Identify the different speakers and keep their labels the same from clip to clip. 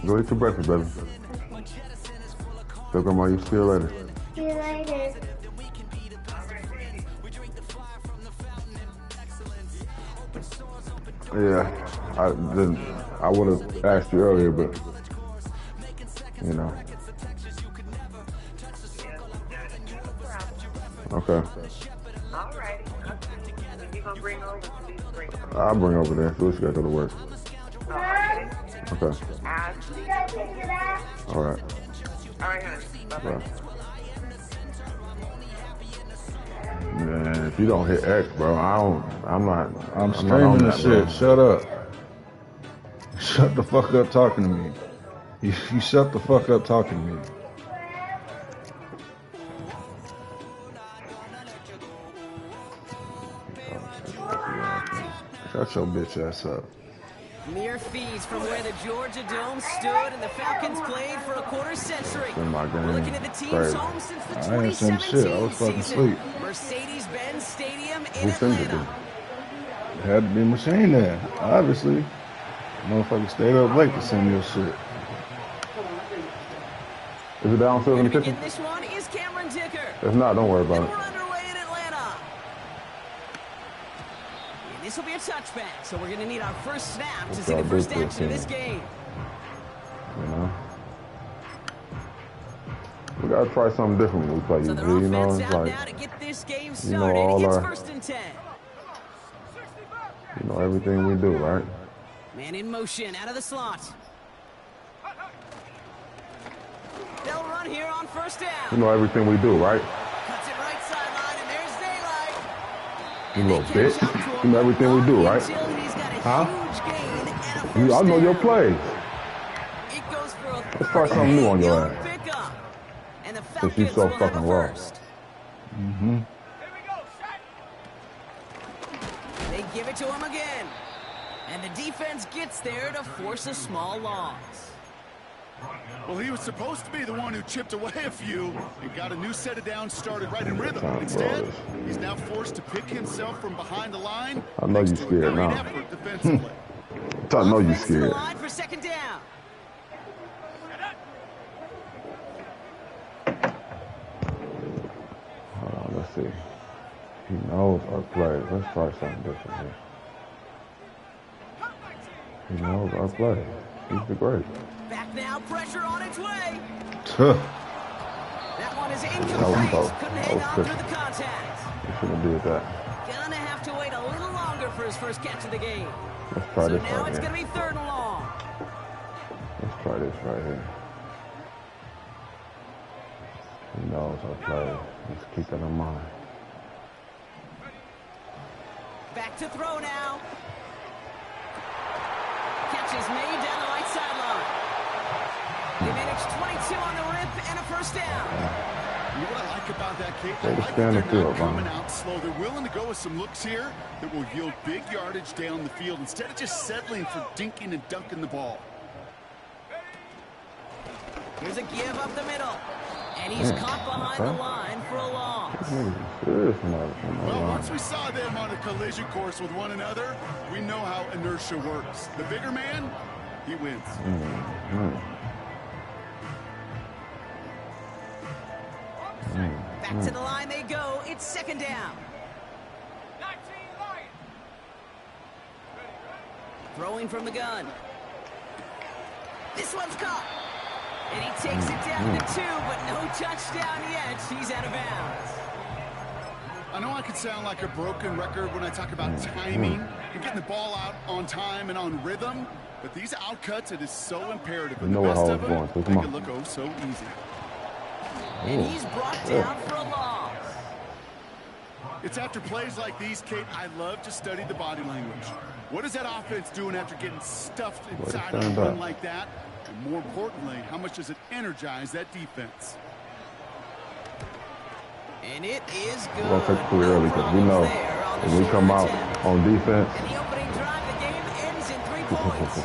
Speaker 1: Go eat your breakfast, baby. Tell grandma you see you later.
Speaker 2: See you later.
Speaker 1: Yeah, I would have asked you earlier, but you know. Okay.
Speaker 3: All right. You gonna bring over?
Speaker 1: I'll bring over there. So we just gotta go to work.
Speaker 3: Okay.
Speaker 1: Okay. All right.
Speaker 3: All right, honey. Bye-bye.
Speaker 1: Man, if you don't hit X, bro,
Speaker 4: I'm streaming the shit. Bro. Shut up. Shut the fuck up talking to me. You shut the fuck up talking to me. Shut your bitch ass up.
Speaker 5: Mere fees from where the Georgia Dome stood and the Falcons played for a quarter century. We're looking at the team's home since the 2017
Speaker 4: shit. I was fucking asleep.
Speaker 5: Mercedes-Benz Stadium in Atlanta.
Speaker 4: It had to be a machine there, obviously. Motherfucker stayed up late to send your shit.
Speaker 1: Is it downstairs in the kitchen?
Speaker 5: This one is Cameron Dicker.
Speaker 1: If not, don't worry about it.
Speaker 5: We're underway in Atlanta. And this will be a touchback, so we're going to need our first snap to see the first action of this game.
Speaker 1: You know? We got to try something different when we play
Speaker 5: so
Speaker 1: UG, you know? It's like,
Speaker 5: now to get this game started.
Speaker 1: You know, all
Speaker 5: it's
Speaker 1: our,
Speaker 5: first and 10.
Speaker 1: You know, everything we do, right?
Speaker 5: Man in motion, out of the slot. They'll run here on first down.
Speaker 1: You know everything we do, right?
Speaker 5: Cuts it right sideline, and there's daylight.
Speaker 1: You little bitch. You know everything we do, right? Huh? I know your plays. Let's try something new on your ass. Since you so fucking raw. Mm-hmm.
Speaker 5: They give it to him again. And the defense gets there to force a small loss.
Speaker 6: Well, he was supposed to be the one who chipped away a few and got a new set of downs started right in rhythm. Instead, he's now forced to pick himself from behind the line.
Speaker 1: I know you're scared now. I know you're scared.
Speaker 5: For second down.
Speaker 1: Let's see. He knows our plays. Let's try something different here. He knows our plays. He's the great.
Speaker 5: Back now, pressure on its way. That one is
Speaker 1: incomplete.
Speaker 5: Couldn't hang on through the contact.
Speaker 1: He shouldn't do that.
Speaker 5: Gonna have to wait a little longer for his first catch of the game.
Speaker 1: Let's try this
Speaker 5: now
Speaker 1: right
Speaker 5: it's
Speaker 1: here.
Speaker 5: gonna be third and long.
Speaker 1: Let's try this right here. He knows our plays. Let's keep that in mind.
Speaker 5: Back to throw now. Catch is made down the right sideline. They managed 22 on the rip and a first down.
Speaker 6: You know what I like about that kick?
Speaker 1: They
Speaker 6: I like
Speaker 1: stand
Speaker 6: that
Speaker 1: the
Speaker 6: they're
Speaker 1: field,
Speaker 6: not coming out slow. They're willing to go with some looks here that will yield big yardage down the field instead of just settling for dinking and dunking the ball.
Speaker 5: Here's a give up the middle. And he's caught behind the line for a loss.
Speaker 6: Well, once we saw them on a collision course with one another, we know how inertia works. The bigger man, he wins.
Speaker 5: Back to the line they go. It's second down. Throwing from the gun. This one's caught. And he takes it down to 2, but no touchdown yet. He's out of bounds.
Speaker 6: I know I could sound like a broken record when I talk about timing and getting the ball out on time and on rhythm, but these outcuts, it is so imperative. And the best of them make it look oh so easy.
Speaker 5: And he's brought down for a loss.
Speaker 6: It's after plays like these, Kate, I love to study the body language. What is that offense doing after getting stuffed inside of a run like that? And more importantly, how much does it energize that defense?
Speaker 5: And it is good.
Speaker 1: We're going to take it pretty early because we know when we come out on defense.
Speaker 5: And the opening drive, the game ends in 3 points.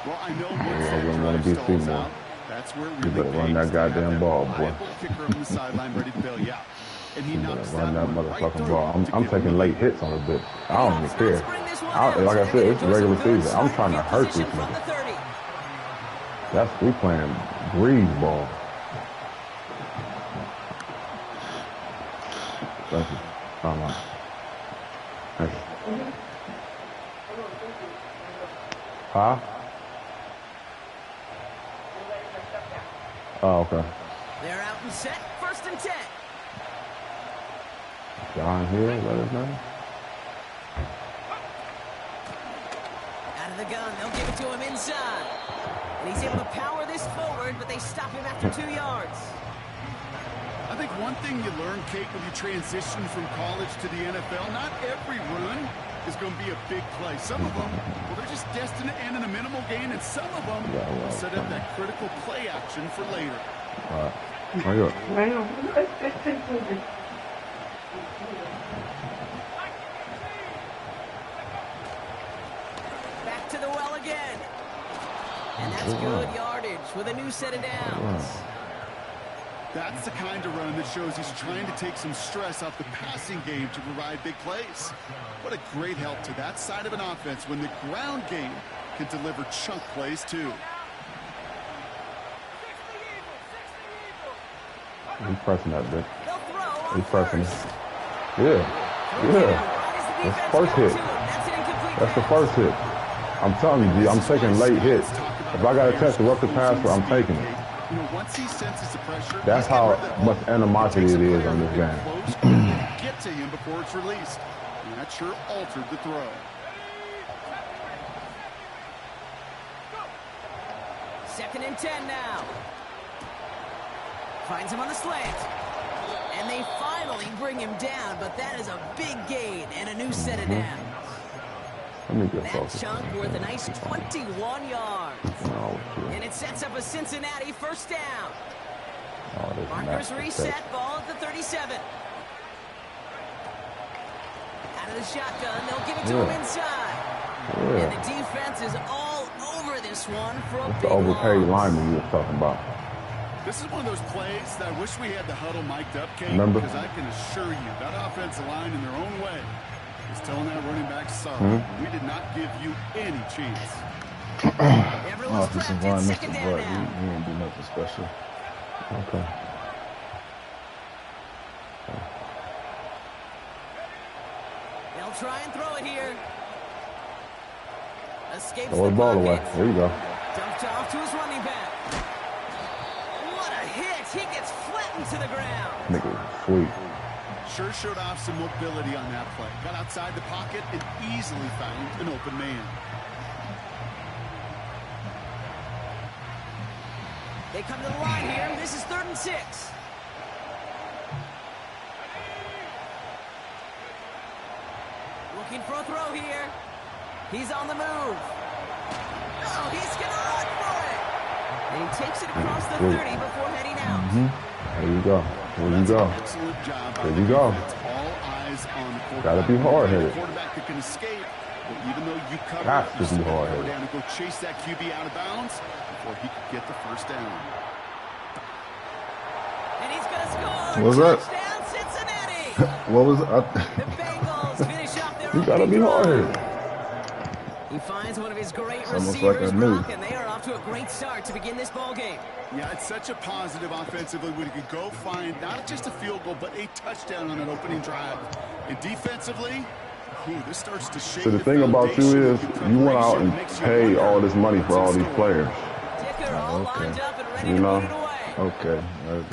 Speaker 6: Well, I know
Speaker 1: we don't want to be seen more.
Speaker 6: That's where
Speaker 1: You better run that goddamn ball, boy.
Speaker 6: Kicker on the sideline ready to bail you out. And he knocks
Speaker 1: run that motherfucking ball.
Speaker 6: right
Speaker 1: I'm taking late hits on this bitch. I don't even care. Like I said, it's regular season. I'm trying to hurt these niggas. That's we playing breeze ball. That's it. Huh? Oh, okay.
Speaker 5: They're out and set. 1st and 10.
Speaker 1: John here, let us know.
Speaker 5: Out of the gun, they'll give it to him inside. And he's able to power this forward, but they stop him after 2 yards.
Speaker 6: I think one thing you learn, Kate, when you transition from college to the NFL, not every run is going to be a big play. Some of them, well, they're just destined to end in a minimal gain, and some of them will set up that critical play action for later.
Speaker 1: All right. Hurry up.
Speaker 5: Back to the well again. And that's good yardage with a new set of downs.
Speaker 6: That's the kind of run that shows he's trying to take some stress off the passing game to provide big plays. What a great help to that side of an offense when the ground game can deliver chunk plays too.
Speaker 1: He's pressing that bit. He's pressing it. Yeah. That's the first hit. That's the first hit. I'm telling you, G, I'm taking late hits. If I got a chance to rush the passer, I'm taking it.
Speaker 6: You know, once he senses the pressure,
Speaker 1: that's how much animosity it is on this game.
Speaker 6: Get to him before it's released. And that sure altered the throw.
Speaker 5: Second and 10 now. Finds him on the slant. And they finally bring him down, but that is a big gain and a new set of downs. That chunk worth a nice 21 yards. And it sets up a Cincinnati 1st down. Markers reset, ball at the 37. Out of the shotgun, they'll give it to him inside. And the defense is all over this one for a big
Speaker 1: the overpaid lineman you were talking about.
Speaker 6: This is one of those plays that I wish we had the huddle mic'd up, Kate, because I can assure you that offensive line in their own way is telling that running back, sorry, we did not give you any chance.
Speaker 5: Offensive line, Mr. Butt,
Speaker 4: he didn't do nothing special.
Speaker 1: Okay.
Speaker 5: They'll try and throw it here. Escapes
Speaker 1: the ball away. There you go.
Speaker 5: Dumped off to his running back. What a hit. He gets flattened to the ground.
Speaker 1: Nigga, sweet.
Speaker 6: Sure showed off some mobility on that play. Got outside the pocket and easily found an open man.
Speaker 5: They come to the line here. This is 3rd and 6. Looking for a throw here. He's on the move. Oh, he's going to run for it. And he takes it across the 30 before heading out.
Speaker 1: There you go. There you go. There you go.
Speaker 6: All eyes on the quarterback.
Speaker 1: Gotta be hard-headed.
Speaker 6: Quarterback that can escape, but even though you cover,
Speaker 1: got to be
Speaker 6: go
Speaker 1: hard-headed.
Speaker 6: down and go chase that QB out of bounds before he could get the 1st down.
Speaker 5: And he's going to score.
Speaker 4: What was that?
Speaker 5: Touchdown, Cincinnati.
Speaker 4: What was it?
Speaker 5: The Bengals finish off their
Speaker 1: You gotta be hard-headed.
Speaker 5: He finds one of his great
Speaker 4: almost like
Speaker 5: receivers,
Speaker 4: I knew.
Speaker 5: Brock, and they are off to a great start to begin this ball game.
Speaker 6: Yeah, it's such a positive offensively when you can go find not just a field goal, but a touchdown on an opening drive. And defensively, this starts to shake.
Speaker 1: So the thing about you is, you went out and paid all this money for all these players.
Speaker 5: Ticker all lined up and ready
Speaker 1: You
Speaker 5: to
Speaker 1: know?
Speaker 5: put it away.
Speaker 4: Okay.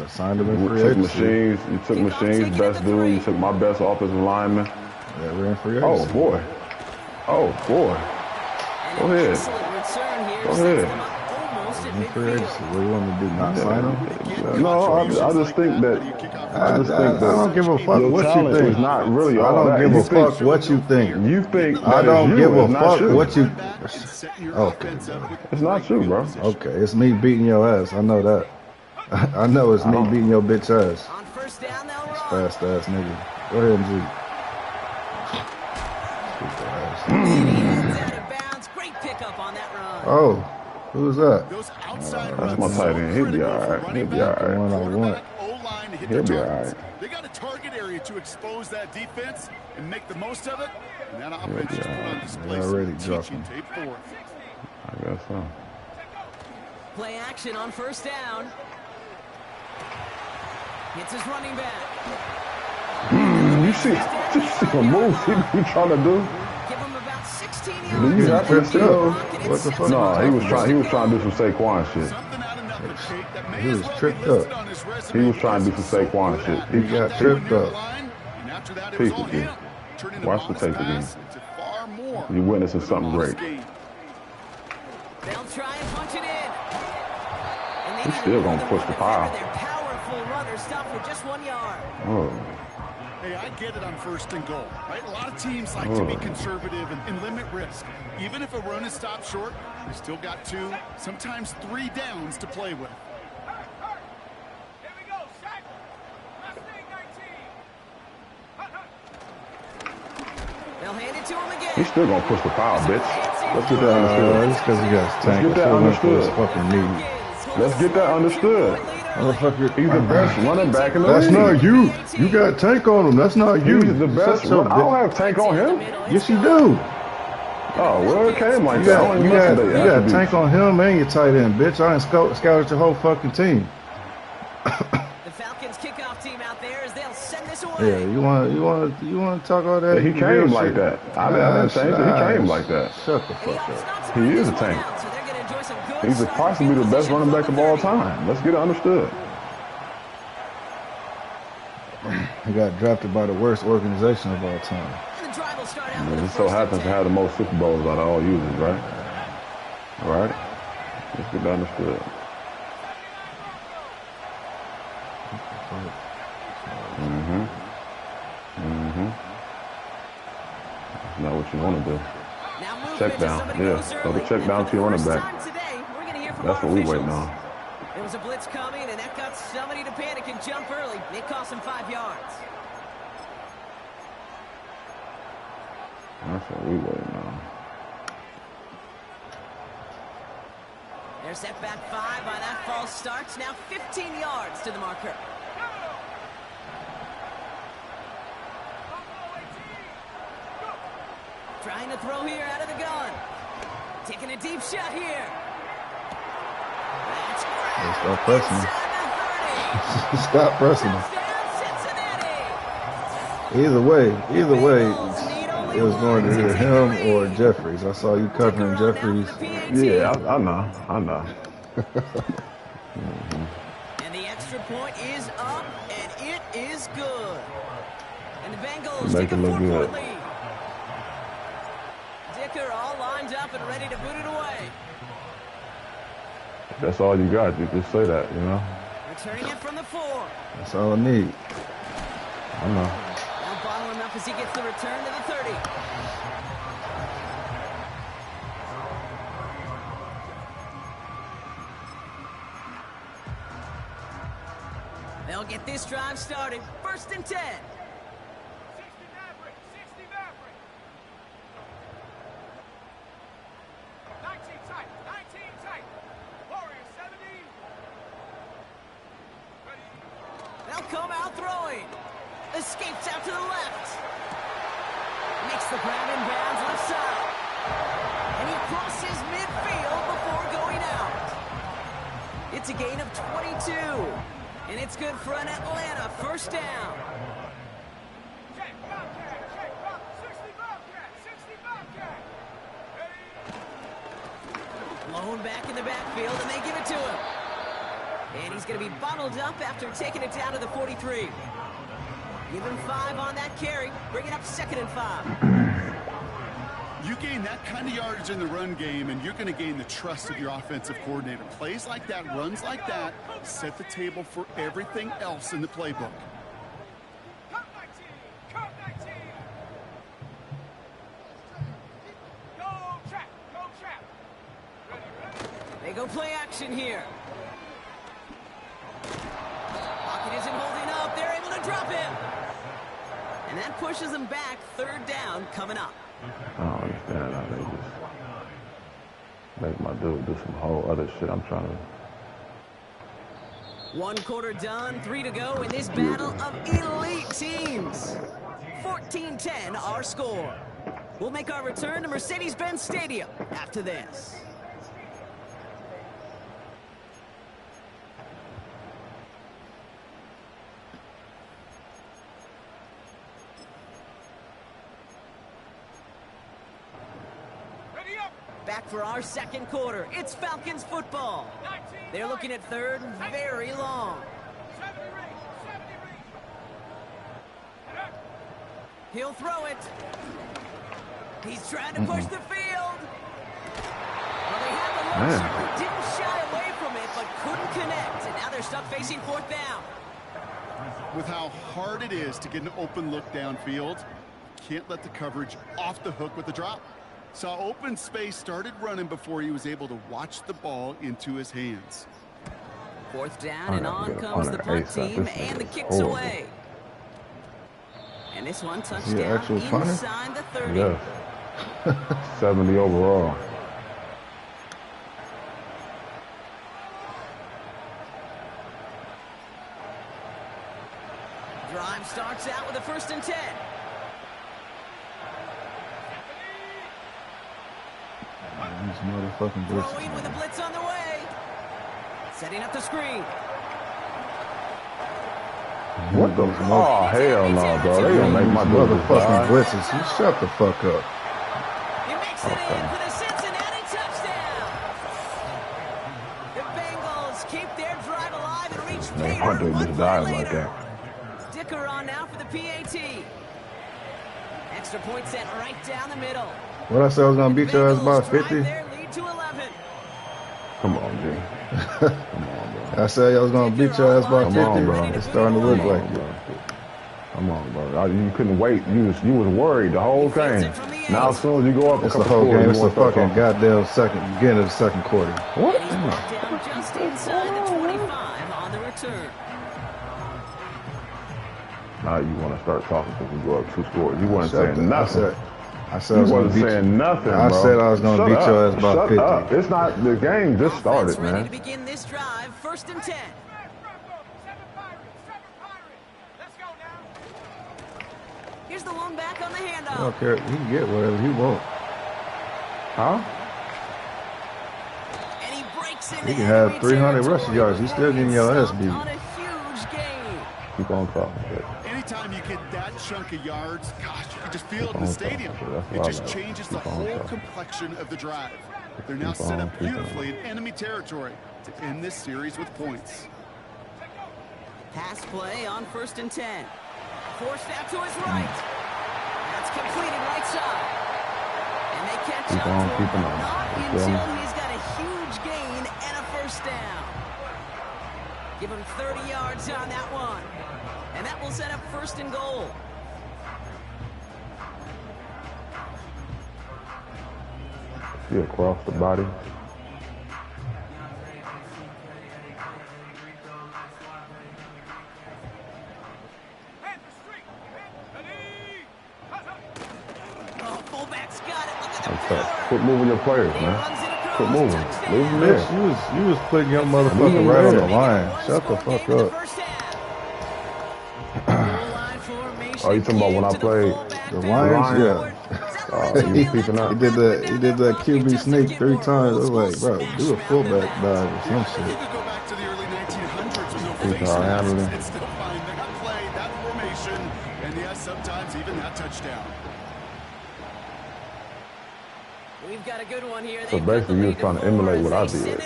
Speaker 4: I signed him in
Speaker 1: You
Speaker 4: free
Speaker 1: took
Speaker 4: agency.
Speaker 1: machines. You took machines, best dude. You took my best offensive lineman.
Speaker 4: Yeah, we're in free
Speaker 1: Oh
Speaker 4: agency.
Speaker 1: boy. Oh boy. Go ahead.
Speaker 5: Excellent return here.
Speaker 1: Go
Speaker 5: Sets
Speaker 1: ahead.
Speaker 5: them up almost at
Speaker 4: In free
Speaker 5: midfield.
Speaker 4: agency. What do you want me to do? Not sign him?
Speaker 1: No, I just think that. I just think that.
Speaker 4: I don't give a fuck
Speaker 1: your
Speaker 4: what you
Speaker 1: talent
Speaker 4: think.
Speaker 1: is not really
Speaker 4: I
Speaker 1: all
Speaker 4: don't
Speaker 1: that.
Speaker 4: give
Speaker 1: You
Speaker 4: a
Speaker 1: think-
Speaker 4: fuck what you think.
Speaker 1: You think
Speaker 4: I
Speaker 1: that
Speaker 4: don't
Speaker 1: it's
Speaker 4: give
Speaker 1: you,
Speaker 4: a
Speaker 1: it's not
Speaker 4: fuck
Speaker 1: you.
Speaker 4: what you. Okay.
Speaker 1: It's not you, bro.
Speaker 4: Okay, it's me beating your ass. I know that. I know it's me beating your bitch ass.
Speaker 5: On 1st down, they'll run.
Speaker 4: Fast ass nigga. Go ahead, G. Stupid ass.
Speaker 5: He's out of bounds. Great pickup on that run.
Speaker 4: Oh, who's that?
Speaker 6: Those outside
Speaker 1: That's
Speaker 6: runs
Speaker 1: my
Speaker 6: so
Speaker 1: tight end. He'll be
Speaker 6: critical
Speaker 1: all
Speaker 6: for
Speaker 1: right.
Speaker 6: running
Speaker 1: He'll be
Speaker 6: back,
Speaker 1: all right.
Speaker 4: One I want.
Speaker 6: quarterback, O-line to hit
Speaker 1: He'll
Speaker 6: the
Speaker 1: be all
Speaker 6: targets.
Speaker 1: right.
Speaker 6: They got a target area to expose that defense and make the most of it. And that offense
Speaker 1: be
Speaker 6: just
Speaker 1: all
Speaker 6: put on
Speaker 1: right.
Speaker 6: display
Speaker 4: They already
Speaker 6: some
Speaker 4: dropped
Speaker 6: teaching
Speaker 4: him.
Speaker 6: tape for it.
Speaker 1: I guess so.
Speaker 5: play action on first down. It's his running back.
Speaker 1: You see the moves he trying to do?
Speaker 5: Give him about 16 yards.
Speaker 1: Do you have to still?
Speaker 4: What the fuck?
Speaker 1: No, he was trying to do some Saquon shit.
Speaker 4: He was tripped up.
Speaker 1: He was trying to do some Saquon shit.
Speaker 4: He got tripped up.
Speaker 1: Peace with you. Watch the tape again. You're witnessing something great.
Speaker 5: They'll try and punch it in.
Speaker 1: He's still gonna push the pile.
Speaker 5: Their powerful runner stopped for just 1 yard.
Speaker 1: Oh.
Speaker 6: Hey, I get it on first and goal, right? A lot of teams like to be conservative and limit risk. Even if a run is stopped short, they still got 2, sometimes 3 downs to play with.
Speaker 2: Here we go, Shaq. Last thing, 19.
Speaker 5: They'll hand it to him again.
Speaker 1: He's still gonna push the pile, bitch. Let's get that understood.
Speaker 4: That's because he got tanked.
Speaker 1: Let's get that understood.
Speaker 4: Fucking knee.
Speaker 1: Let's get that understood.
Speaker 4: Motherfucker,
Speaker 1: He's the best running back in the
Speaker 4: that's
Speaker 1: league.
Speaker 4: not you. You got tank on him. That's not you.
Speaker 1: He's the best. I don't have tank on him.
Speaker 4: Yes, you do.
Speaker 1: Oh, well, it came like
Speaker 4: You
Speaker 1: that.
Speaker 4: got tank on him and your tight end, bitch. I ain't scouted your whole fucking team.
Speaker 5: The Falcons kickoff team out there as they'll send this away.
Speaker 4: Yeah, you want to talk all that?
Speaker 1: Yeah, he came like that. I didn't change it. He came like that.
Speaker 4: Shut the fuck up.
Speaker 1: He is a tank. He's possibly the best running back of all time. Let's get it understood.
Speaker 4: He got drafted by the worst organization of all time.
Speaker 1: He so happens to have the most Super Bowls out of all users, right? All right. Let's get that understood. That's not what you want to do. Check down. Yeah. So the check down to your running back. That's what we waiting on.
Speaker 5: There was a blitz coming, and that got somebody to panic and jump early. It cost him 5 yards.
Speaker 1: That's what we waiting on.
Speaker 5: They're set back 5 by that false start. Now 15 yards to the marker. Trying to throw here out of the gun. Taking a deep shot here. That's great.
Speaker 4: Stop pressing him. Stop pressing him. Either way, it was going to either him or Jeffries. I saw you covering Jeffries.
Speaker 1: Yeah, I know.
Speaker 5: And the extra point is up, and it is good. And the Bengals take a 4-point lead. Dicker all lined up and ready to boot it away.
Speaker 1: That's all you got. You just say that, you know.
Speaker 5: Returning it from the 4.
Speaker 4: That's all I need.
Speaker 1: I know.
Speaker 5: Now bottle him up as he gets the return to the 30. They'll get this drive started. 1st and 10.
Speaker 2: 19 tight. Warriors 70.
Speaker 5: They'll come out throwing. Escapes out to the left. Makes the grab in bounds left side. And he crosses midfield before going out. It's a gain of 22. And it's good for an Atlanta 1st down.
Speaker 2: Check, Bobcat. 60 Bobcat.
Speaker 5: Blown back in the backfield, and they give it to him. And he's going to be bottled up after taking it down to the 43. Give him 5 on that carry. Bring it up 2nd and 5.
Speaker 6: You gain that kind of yardage in the run game, and you're going to gain the trust of your offensive coordinator. Plays like that, runs like that, set the table for everything else in the playbook.
Speaker 2: Cut 19. Go trap.
Speaker 5: They go play action here. Pocket isn't holding up. They're able to drop him. And that pushes them back. 3rd down coming up.
Speaker 1: I don't understand how they just make my dude do some whole other shit. I'm trying to.
Speaker 5: 1 quarter done, 3 to go in this battle of elite teams. 14-10 our score. We'll make our return to Mercedes-Benz Stadium after this. back for our second quarter. It's Falcons football. They're looking at third and very long. He'll throw it. He's trying to push the field. Well, they had the luxury, didn't shy away from it, but couldn't connect. And now they're stuck facing fourth down.
Speaker 6: With how hard it is to get an open look downfield, can't let the coverage off the hook with the drop. Saw open space, started running before he was able to watch the ball into his hands.
Speaker 5: Fourth down, and on comes the punt team, and the kick's away. And this one touchdown inside the 30.
Speaker 1: Yes. 70 overall.
Speaker 5: Drive starts out with a 1st and 10.
Speaker 4: These motherfucking blitzes.
Speaker 5: Throwing with a blitz on the way. Setting up the screen.
Speaker 1: What the? Oh, hell no, bro. They gonna make my
Speaker 4: motherfucking blitzes. You shut the fuck up.
Speaker 5: He makes it in for the Cincinnati touchdown. The Bengals keep their drive alive and reach Peter 1 play later. Dicker on now for the PAT. Extra point sent right down the middle.
Speaker 4: What I said I was gonna beat your ass by 50?
Speaker 5: Their lead to 11.
Speaker 1: Come on, G. Come on, bro.
Speaker 4: I said I was gonna beat your ass by 50.
Speaker 1: On, bro.
Speaker 4: It's starting to look like it.
Speaker 1: Come on, bro. You couldn't wait. You was worried the whole game. Now as soon as you go up,
Speaker 4: it's the whole game. It's the fucking goddamn beginning of the second quarter.
Speaker 1: What?
Speaker 5: Down just inside the 25 on the return.
Speaker 1: Now you want to start talking because you go up 2 scores. You weren't saying nothing.
Speaker 4: I said I was
Speaker 1: wasn't saying nothing, bro.
Speaker 4: I said I was going to beat your ass by 50.
Speaker 1: Up. It's not, the game just started, man.
Speaker 5: Ready to begin this drive, 1st and 10. Here's the one back on the handoff.
Speaker 4: I don't care. He can get whatever he wants.
Speaker 1: Huh?
Speaker 5: And he breaks in.
Speaker 4: He can have 300 rushing yards. He's still getting your ass beat.
Speaker 5: On a huge gain.
Speaker 1: Keep on talking.
Speaker 6: Anytime you get that chunk of yards, gosh, you can just feel it in the stadium. It just changes the whole complexion of the drive. They're now set up beautifully in enemy territory to end this series with points.
Speaker 5: Pass play on 1st and 10. Forced out to his right. That's completed right side. And they catch up to him, not until he's got a huge gain and a 1st down. Give him 30 yards on that one. And that will set up 1st and goal.
Speaker 1: See across the body.
Speaker 5: Oh, fullback's got it. Look at the power.
Speaker 1: Quit moving your players, man. Quit moving. Leave them there.
Speaker 4: You was putting your motherfucker right on the line. Shut the fuck up.
Speaker 1: Oh, you talking about when I played
Speaker 4: the Lions? Yeah.
Speaker 1: He did
Speaker 4: that QB sneak 3 times. I was like, bro, do a fullback dive or some shit.
Speaker 6: You could go back to the early 1900s with no formation. It's still find that play, that formation, and yes, sometimes even that touchdown.
Speaker 5: We've got a good one here.
Speaker 1: So basically, you was trying to emulate what I did.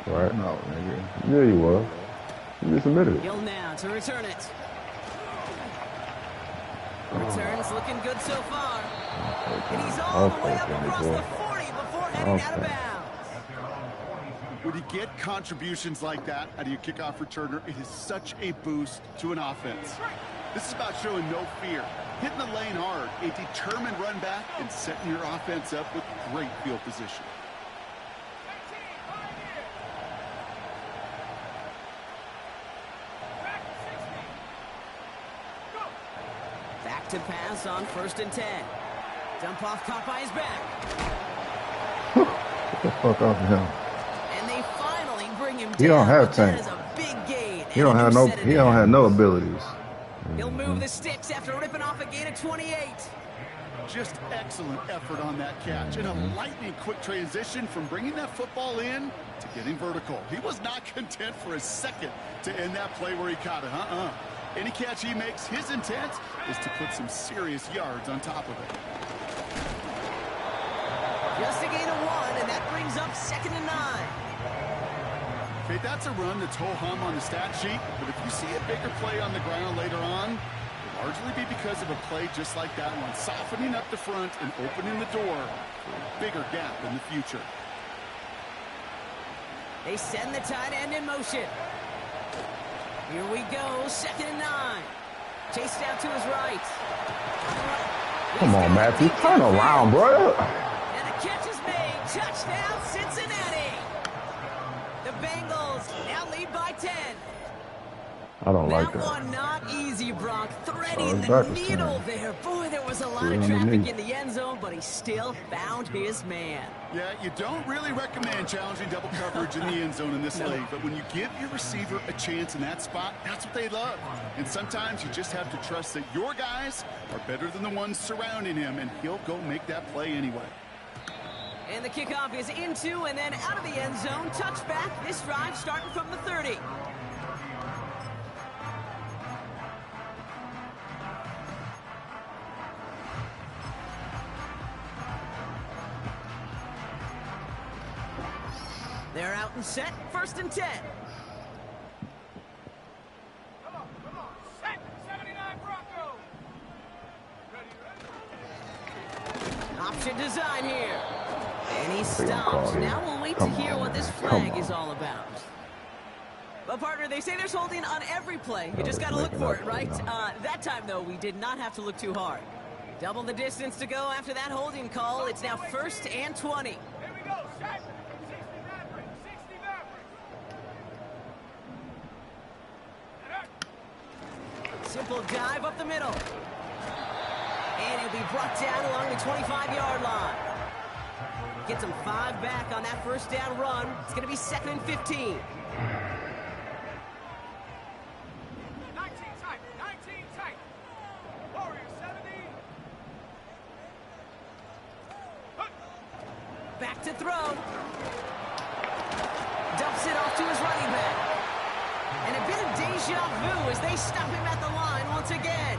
Speaker 1: Right?
Speaker 4: No, nigga.
Speaker 1: Yeah, you was. You just admitted it.
Speaker 5: Hill now to return it. Returns looking good so far. And he's all the way up across the 40 before heading out of bounds.
Speaker 6: When you get contributions like that out of your kickoff returner, it is such a boost to an offense. This is about showing no fear, hitting the lane hard, a determined run back, and setting your offense up with great field position.
Speaker 5: Back to pass on 1st and 10. Dump off caught by his back.
Speaker 4: Get the fuck off of him.
Speaker 5: And they finally bring him down.
Speaker 4: He don't have
Speaker 5: That
Speaker 4: tank.
Speaker 5: is a big gain.
Speaker 4: He don't have no abilities.
Speaker 5: He'll move the sticks after ripping off a gain of 28.
Speaker 6: Just excellent effort on that catch and a lightning quick transition from bringing that football in to getting vertical. He was not content for a second to end that play where he caught it. Any catch he makes, his intent is to put some serious yards on top of it.
Speaker 5: Just a gain of 1, and that brings up 2nd and 9.
Speaker 6: Okay, that's a run that's ho-hum on the stat sheet, but if you see a bigger play on the ground later on, it'll largely be because of a play just like that one, softening up the front and opening the door for a bigger gap in the future.
Speaker 5: They send the tight end in motion. Here we go, 2nd and 9. Chased out to his right.
Speaker 1: Come on, Matthew. Turn around, bro.
Speaker 5: And the catch is made. Touchdown, Cincinnati. The Bengals now lead by 10.
Speaker 1: I don't like that.
Speaker 5: That one not easy, Brock. Threading the needle there. Boy, there was a lot of traffic in the end zone, but he still found his man.
Speaker 6: Yeah, you don't really recommend challenging double coverage in the end zone in this league, but when you give your receiver a chance in that spot, that's what they love. And sometimes you just have to trust that your guys are better than the ones surrounding him, and he'll go make that play anyway.
Speaker 5: And the kickoff is into and then out of the end zone. Touchback. This drive starting from the 30. They're out and set. 1st and 10.
Speaker 2: Come on. Set. 79 Broncos. Ready.
Speaker 5: Option design here. And he stops. Now we'll wait to hear what this flag is all about. But, partner, they say there's holding on every play. You just got to look for it, right? That time, though, we did not have to look too hard. Double the distance to go after that holding call. It's now 1st and 20.
Speaker 2: Here we go. Set. 60 Mavericks.
Speaker 5: Simple dive up the middle. And he'll be brought down along the 25-yard line. Gets him 5 back on that 1st down run. It's going to be 2nd and 15.
Speaker 2: 19 tight. Warriors 70.
Speaker 5: Back to throw. Dumps it off to his running back. And a bit of deja vu as they stop him at the line once again.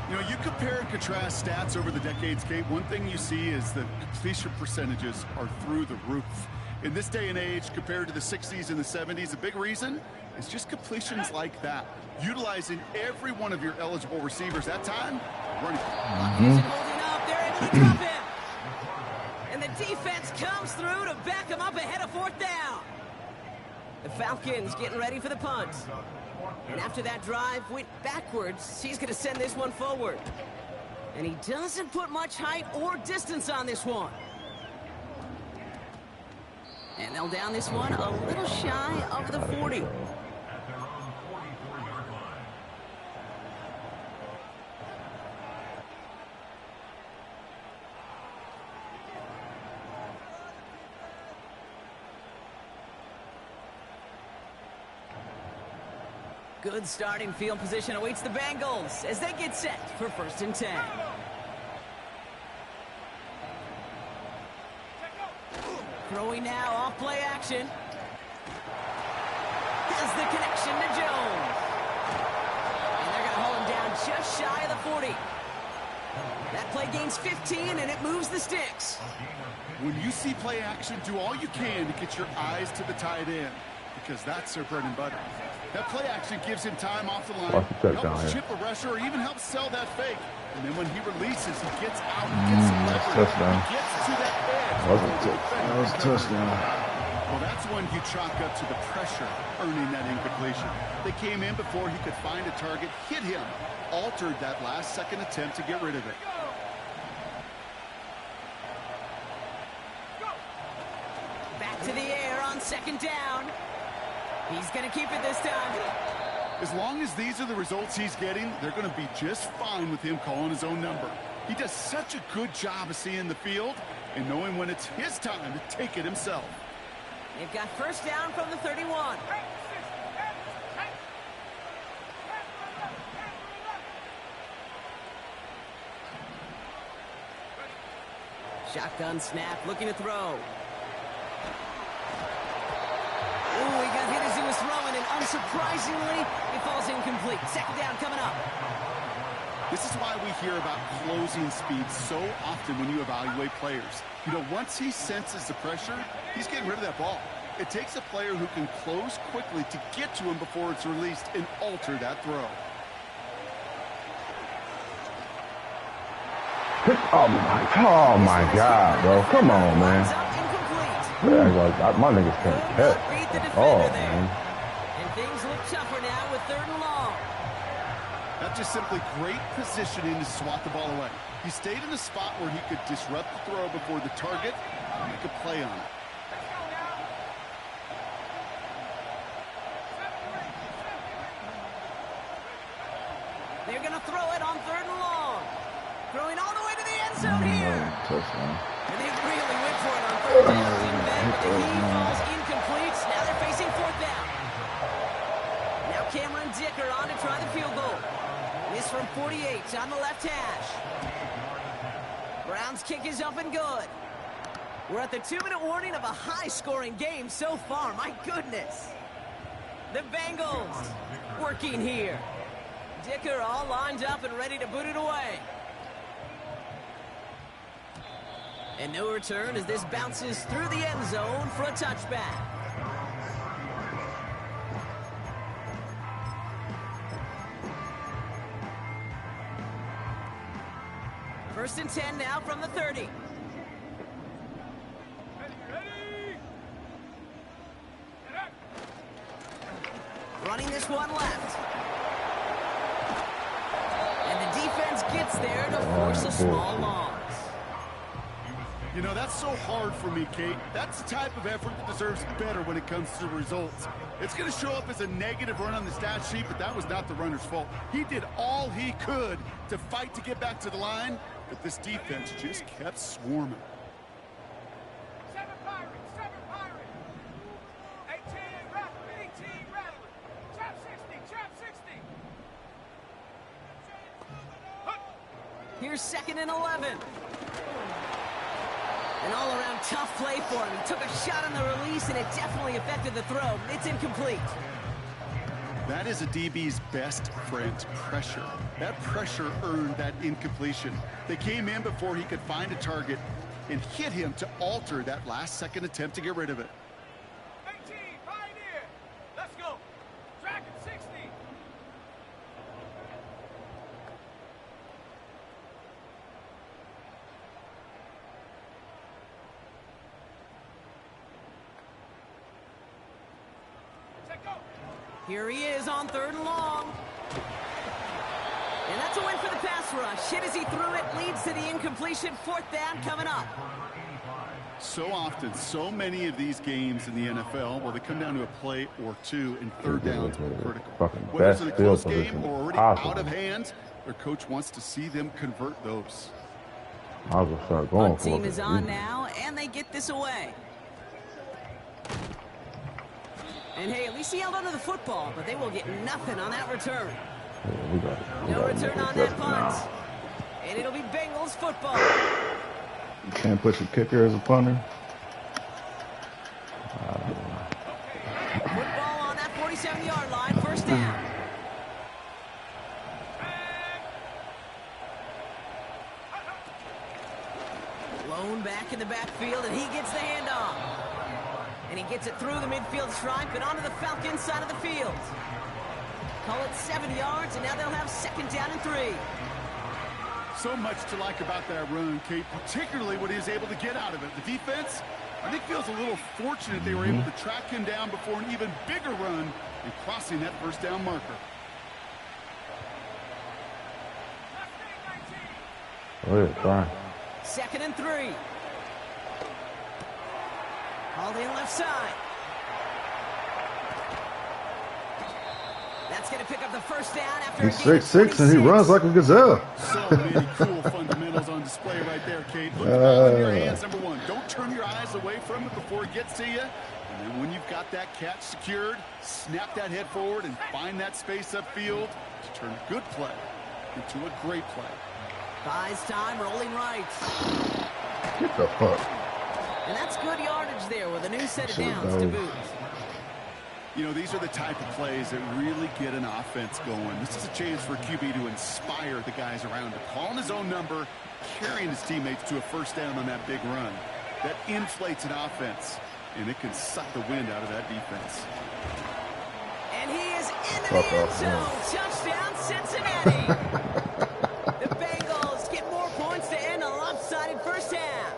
Speaker 6: You know, you compare and contrast stats over the decades, Kate. One thing you see is the completion percentages are through the roof. In this day and age, compared to the 60s and the 70s, a big reason is just completions like that. Utilizing every one of your eligible receivers that time, running.
Speaker 5: Holding up, they're able to drop him. And the defense comes through to back him up ahead of 4th down. The Falcons getting ready for the punt. And after that drive went backwards, he's going to send this one forward. And he doesn't put much height or distance on this one. And they'll down this one a little shy of the 40. Good starting field position awaits the Bengals as they get set for 1st and 10. Throwing now off play action. Does the connection to Jones. And they're going to hold him down just shy of the 40. That play gains 15 and it moves the sticks.
Speaker 6: When you see play action, do all you can to get your eyes to the tight end, because that's their bread and butter. That play action gives him time off the line, helps chip a rusher, or even helps sell that fake. And then when he releases, he gets out and gets some leverage. He gets to that edge.
Speaker 4: That was a touchdown.
Speaker 6: Well, that's when you chalk up to the pressure earning that incompletion. They came in before he could find a target, hit him, altered that last-second attempt to get rid of it.
Speaker 5: Back to the air on 2nd down. He's going to keep it this time.
Speaker 6: As long as these are the results he's getting, they're going to be just fine with him calling his own number. He does such a good job of seeing the field and knowing when it's his time to take it himself.
Speaker 5: They've got 1st down from the 31. Shotgun snap, looking to throw. Ooh, he got hit as he was throwing, and unsurprisingly, it falls incomplete. 2nd down coming up.
Speaker 6: This is why we hear about closing speed so often when you evaluate players. You know, once he senses the pressure, he's getting rid of that ball. It takes a player who can close quickly to get to him before it's released and alter that throw.
Speaker 1: Oh my God, bro. Come on, man. Yeah, my niggas can't catch. Oh, man.
Speaker 5: And things look tougher now with 3rd and long.
Speaker 6: That's just simply great positioning to swat the ball away. He stayed in a spot where he could disrupt the throw before the target and make a play on it.
Speaker 5: They're going to throw it on 3rd and long. Throwing all the way to the end zone here.
Speaker 4: Touchdown.
Speaker 5: And they really went for it on 3rd down. But the heave falls incomplete. Now they're facing 4th down. Now Cameron Dicker on to try the field goal. Miss from 48 on the left hash. Brown's kick is up and good. We're at the 2-minute warning of a high-scoring game so far. My goodness. The Bengals working here. Dicker all lined up and ready to boot it away. And no return as this bounces through the end zone for a touchback. First and 10 now from the 30. Running this one left. And the defense gets there to force a small loss.
Speaker 6: You know, that's so hard for me, Kate. That's the type of effort that deserves better when it comes to results. It's going to show up as a negative run on the stat sheet, but that was not the runner's fault. He did all he could to fight to get back to the line, but this defense just kept swarming.
Speaker 2: 7 Pirates, 7 Pirates. 18 Rattler, 18 Rattler. Trap 60, trap 60.
Speaker 5: Here's 2nd and 11. An all-around tough play for him. He took a shot on the release, and it definitely affected the throw. It's incomplete.
Speaker 6: That is a DB's best friend, pressure. That pressure earned that incompletion. They came in before he could find a target and hit him to alter that last-second attempt to get rid of it.
Speaker 2: 18, Pioneer. Let's go. Track at 60.
Speaker 5: Here he is on 3rd and long. And that's a win for the pass rush. Hit as he threw it, leads to the incompletion. 4th down coming up.
Speaker 6: So often, so many of these games in the NFL, well, they come down to a play or two, and 3rd downs are critical. Whether it's in a close game or already out of hand, their coach wants to see them convert those.
Speaker 1: I was going to start going for it.
Speaker 5: Team is on now, and they get this away. And hey, at least he held onto the football, but they will get nothing on that return.
Speaker 1: Yeah,
Speaker 5: no return on that punt. And it'll be Bengals football.
Speaker 4: You can't put your kicker as a punter.
Speaker 5: Football on that 47-yard line, 1st down. Lone back in the backfield, and he gets the handoff. And he gets it through the midfield stripe and onto the Falcons side of the field. Call it 7 yards, and now they'll have 2nd down and 3.
Speaker 6: So much to like about that run, Kate, particularly what he was able to get out of it. The defense, I think, feels a little fortunate they were able to track him down before an even bigger run and crossing that 1st down marker.
Speaker 1: Oh, yeah, fine.
Speaker 5: 2nd and 3. Called in left side. That's going to pick up the 1st down after
Speaker 4: He's 6'6", and he runs like a gazelle.
Speaker 6: So many cool fundamentals on display right there, Kate. Look at the ball in your hands, number one. Don't turn your eyes away from it before it gets to you. And then when you've got that catch secured, snap that head forward and find that space upfield to turn a good play into a great play.
Speaker 5: Buys time, rolling right.
Speaker 4: Get the fuck.
Speaker 5: And that's good yardage there with a new set of downs to boot.
Speaker 6: You know, these are the type of plays that really get an offense going. This is a chance for a QB to inspire the guys around him. Calling his own number, carrying his teammates to a first down on that big run. That inflates an offense, and it can suck the wind out of that defense.
Speaker 5: And he is into the end zone. Touchdown, Cincinnati. The Bengals get more points to end a lopsided first half.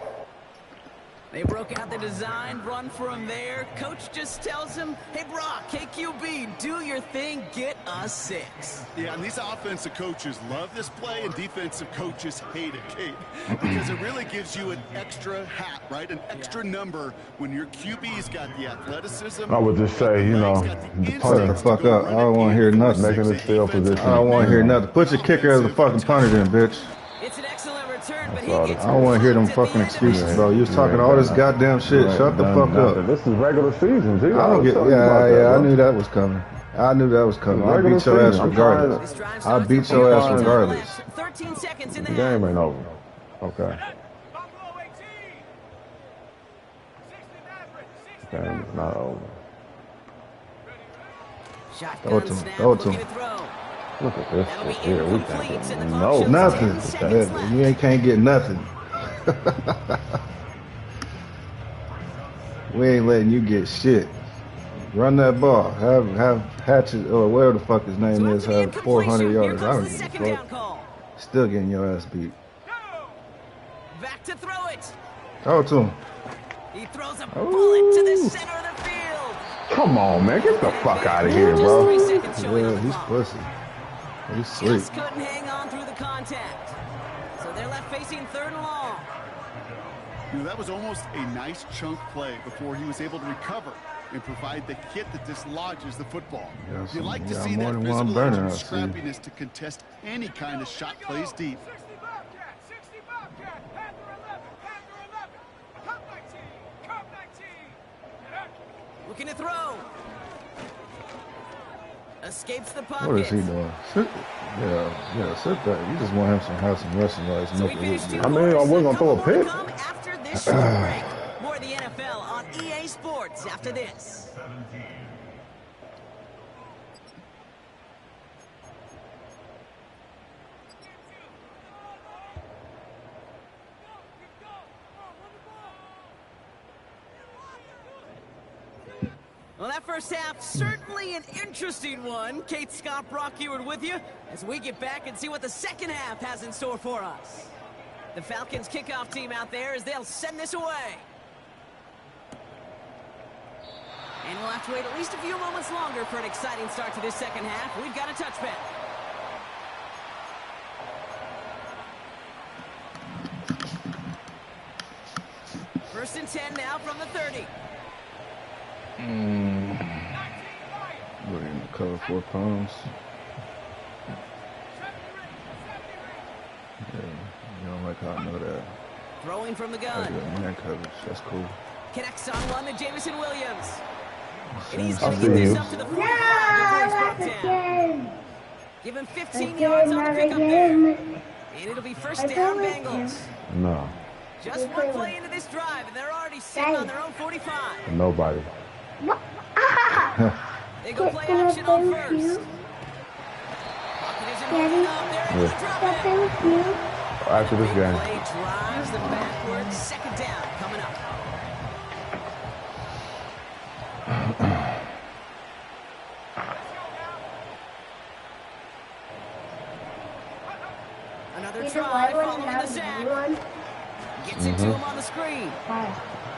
Speaker 5: They broke out the design, run for him there. Coach just tells him, hey, Brock, KQB, do your thing, get us 6.
Speaker 6: Yeah, and these offensive coaches love this play, and defensive coaches hate it, Kate, because it really gives you an extra hat, right? An extra number when your QB's got the athleticism.
Speaker 1: I would just say, you know,
Speaker 4: shut the fuck up. I don't want to hear nothing.
Speaker 1: Making this field position.
Speaker 4: I don't want to hear nothing. Put your kicker as a fucking punter then, bitch.
Speaker 5: It's an excellent return, but he gets
Speaker 4: I don't want to hear them fucking excuses, bro. You was talking all this goddamn shit. Shut the fuck up.
Speaker 1: This is regular season, G.
Speaker 4: I don't get. Yeah. I knew that was coming. I beat your ass regardless. I beat your ass regardless.
Speaker 5: 13 seconds in the
Speaker 1: game ain't over. Okay. Game is not over.
Speaker 5: Throw it to him.
Speaker 1: Look at this shit here. We can't get no
Speaker 4: nothing. You can't get nothing. We ain't letting you get shit. Run that ball. Have Hatchet or whatever the fuck his name is have 400 yards. I don't give a fuck. Still getting your ass beat.
Speaker 5: Back to throw it.
Speaker 4: Throw it to him.
Speaker 5: He throws a bullet to the center of the field.
Speaker 1: Come on, man. Get the fuck out of here, bro.
Speaker 4: Yeah, he's pussy. He's sweet.
Speaker 5: Just couldn't hang on through the contact. So they're left facing 3rd and long.
Speaker 6: You know, that was almost a nice chunk play before he was able to recover and provide the hit that dislodges the football. You like to see that physical edge and scrappiness to contest any kind of shot plays deep.
Speaker 2: 60 Bobcat, 60 Bobcat, Panther 11, Panther 11, Cup 19, Cup 19.
Speaker 5: Looking to throw. Escapes the pocket.
Speaker 4: What is he doing? Sit that. You just want him to have some wrestling rights.
Speaker 5: So
Speaker 1: I mean, I wasn't gonna throw a pick.
Speaker 5: After this short break, more of the NFL on EA Sports after this. Well, that first half, certainly an interesting one. Kate, Scott, Brock Ewart with you as we get back and see what the second half has in store for us. The Falcons kickoff team out there as they'll send this away. And we'll have to wait at least a few moments longer for an exciting start to this second half. We've got a touchback. First and 10 now from the 30.
Speaker 4: We're in the cover 4 pounds. Yeah, you don't like how I know that.
Speaker 5: Throwing from the gun.
Speaker 4: Man coverage, that's cool.
Speaker 5: Connects on one to Jamison Williams. And he's going to get this up to the 45 before he's brought down. Give him 15 yards on the pickup there. And it'll be first down, Bengals.
Speaker 1: No.
Speaker 5: Just one play into this drive, and they're already sitting on their own 45.
Speaker 1: Nobody.
Speaker 5: They go play action on first.
Speaker 1: After this game.
Speaker 5: Play drives the backwards. Second down coming up. Another try following the sack. Gets it to him on the screen.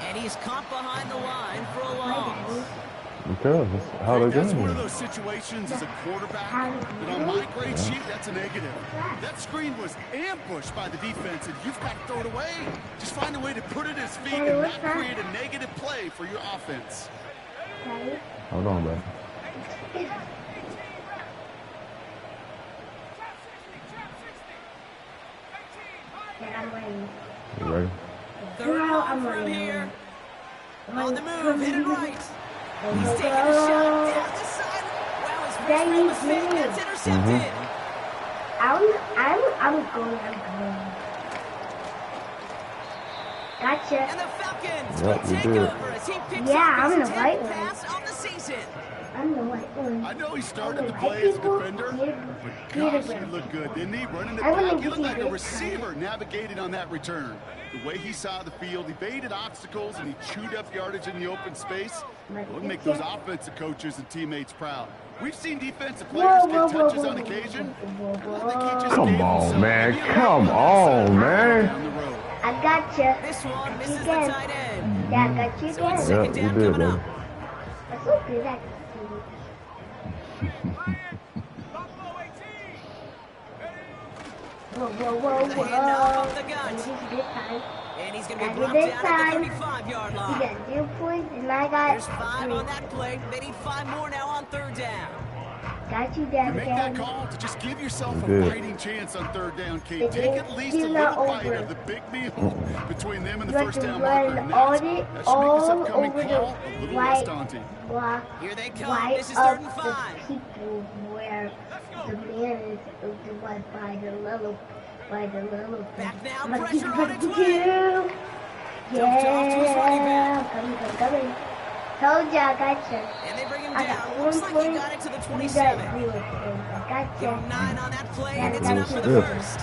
Speaker 5: And he's caught behind the line for a loss.
Speaker 1: Because that's how they're
Speaker 6: That's
Speaker 1: doing
Speaker 6: one of
Speaker 1: it.
Speaker 6: those situations as a quarterback that on my grade sheet, that's a negative. That screen was ambushed by the defense, and you've got to throw it away. Just find a way to put it at his feet and not create a negative play for your offense.
Speaker 1: Hold on, man. You ready?
Speaker 5: Third and long from here. On the move, hit it right. He's taking a shot down the side. Wow, his wrist rim was fit. That's intercepted.
Speaker 7: I'm going. Gotcha.
Speaker 5: And the Falcons
Speaker 1: Yep,
Speaker 5: will take
Speaker 1: did.
Speaker 5: over as he picks
Speaker 7: Yeah,
Speaker 5: up
Speaker 7: I'm
Speaker 5: his
Speaker 7: the right
Speaker 5: 10th
Speaker 7: one.
Speaker 5: pass of the season.
Speaker 6: I know he started the play as a defender, but gosh, he looked good, didn't he? Running it back, he looked like a receiver navigating on that return. The way he saw the field, he baited obstacles, and he chewed up yardage in the open space. It would make those offensive coaches and teammates proud. We've seen defensive players get touches on occasion.
Speaker 1: Come on, man. Come on, man.
Speaker 3: I got you.
Speaker 5: This one misses the tight end.
Speaker 3: Yeah, I got you
Speaker 5: So it's
Speaker 3: again.
Speaker 5: second down coming up.
Speaker 3: That's so good. I got you. Whoa.
Speaker 5: The handoff off the gut.
Speaker 3: This is good time.
Speaker 5: And he's going to be brought down at the 35-yard
Speaker 3: You
Speaker 5: line.
Speaker 3: got 0 points, and I got
Speaker 5: There's 5 on that play. They need 5 more now on third down.
Speaker 3: Got you, Dad.
Speaker 6: Make that call to just give yourself a fighting chance on third down, Kate. Take at least a little bite of the big meal between them and the first down marker. That should make this upcoming call a little less daunting.
Speaker 5: Here they come. This is third and 5.
Speaker 3: People where the man is by the little
Speaker 5: Back now,
Speaker 3: But
Speaker 5: pressure
Speaker 3: he's
Speaker 5: on its
Speaker 3: got
Speaker 5: way.
Speaker 3: you.
Speaker 5: Dumped off to his running
Speaker 3: Yeah,
Speaker 5: back.
Speaker 3: coming. Told you I got you.
Speaker 5: And they bring him
Speaker 3: I got
Speaker 5: down.
Speaker 3: 1
Speaker 5: Looks like
Speaker 3: point.
Speaker 5: he got it to the
Speaker 3: You got
Speaker 5: 27.
Speaker 3: 0 points. I got
Speaker 5: Give
Speaker 3: you.
Speaker 5: him 9 on that play,
Speaker 3: Yeah,
Speaker 5: and it's
Speaker 3: I
Speaker 5: enough
Speaker 3: got
Speaker 5: for
Speaker 3: you.
Speaker 5: the first.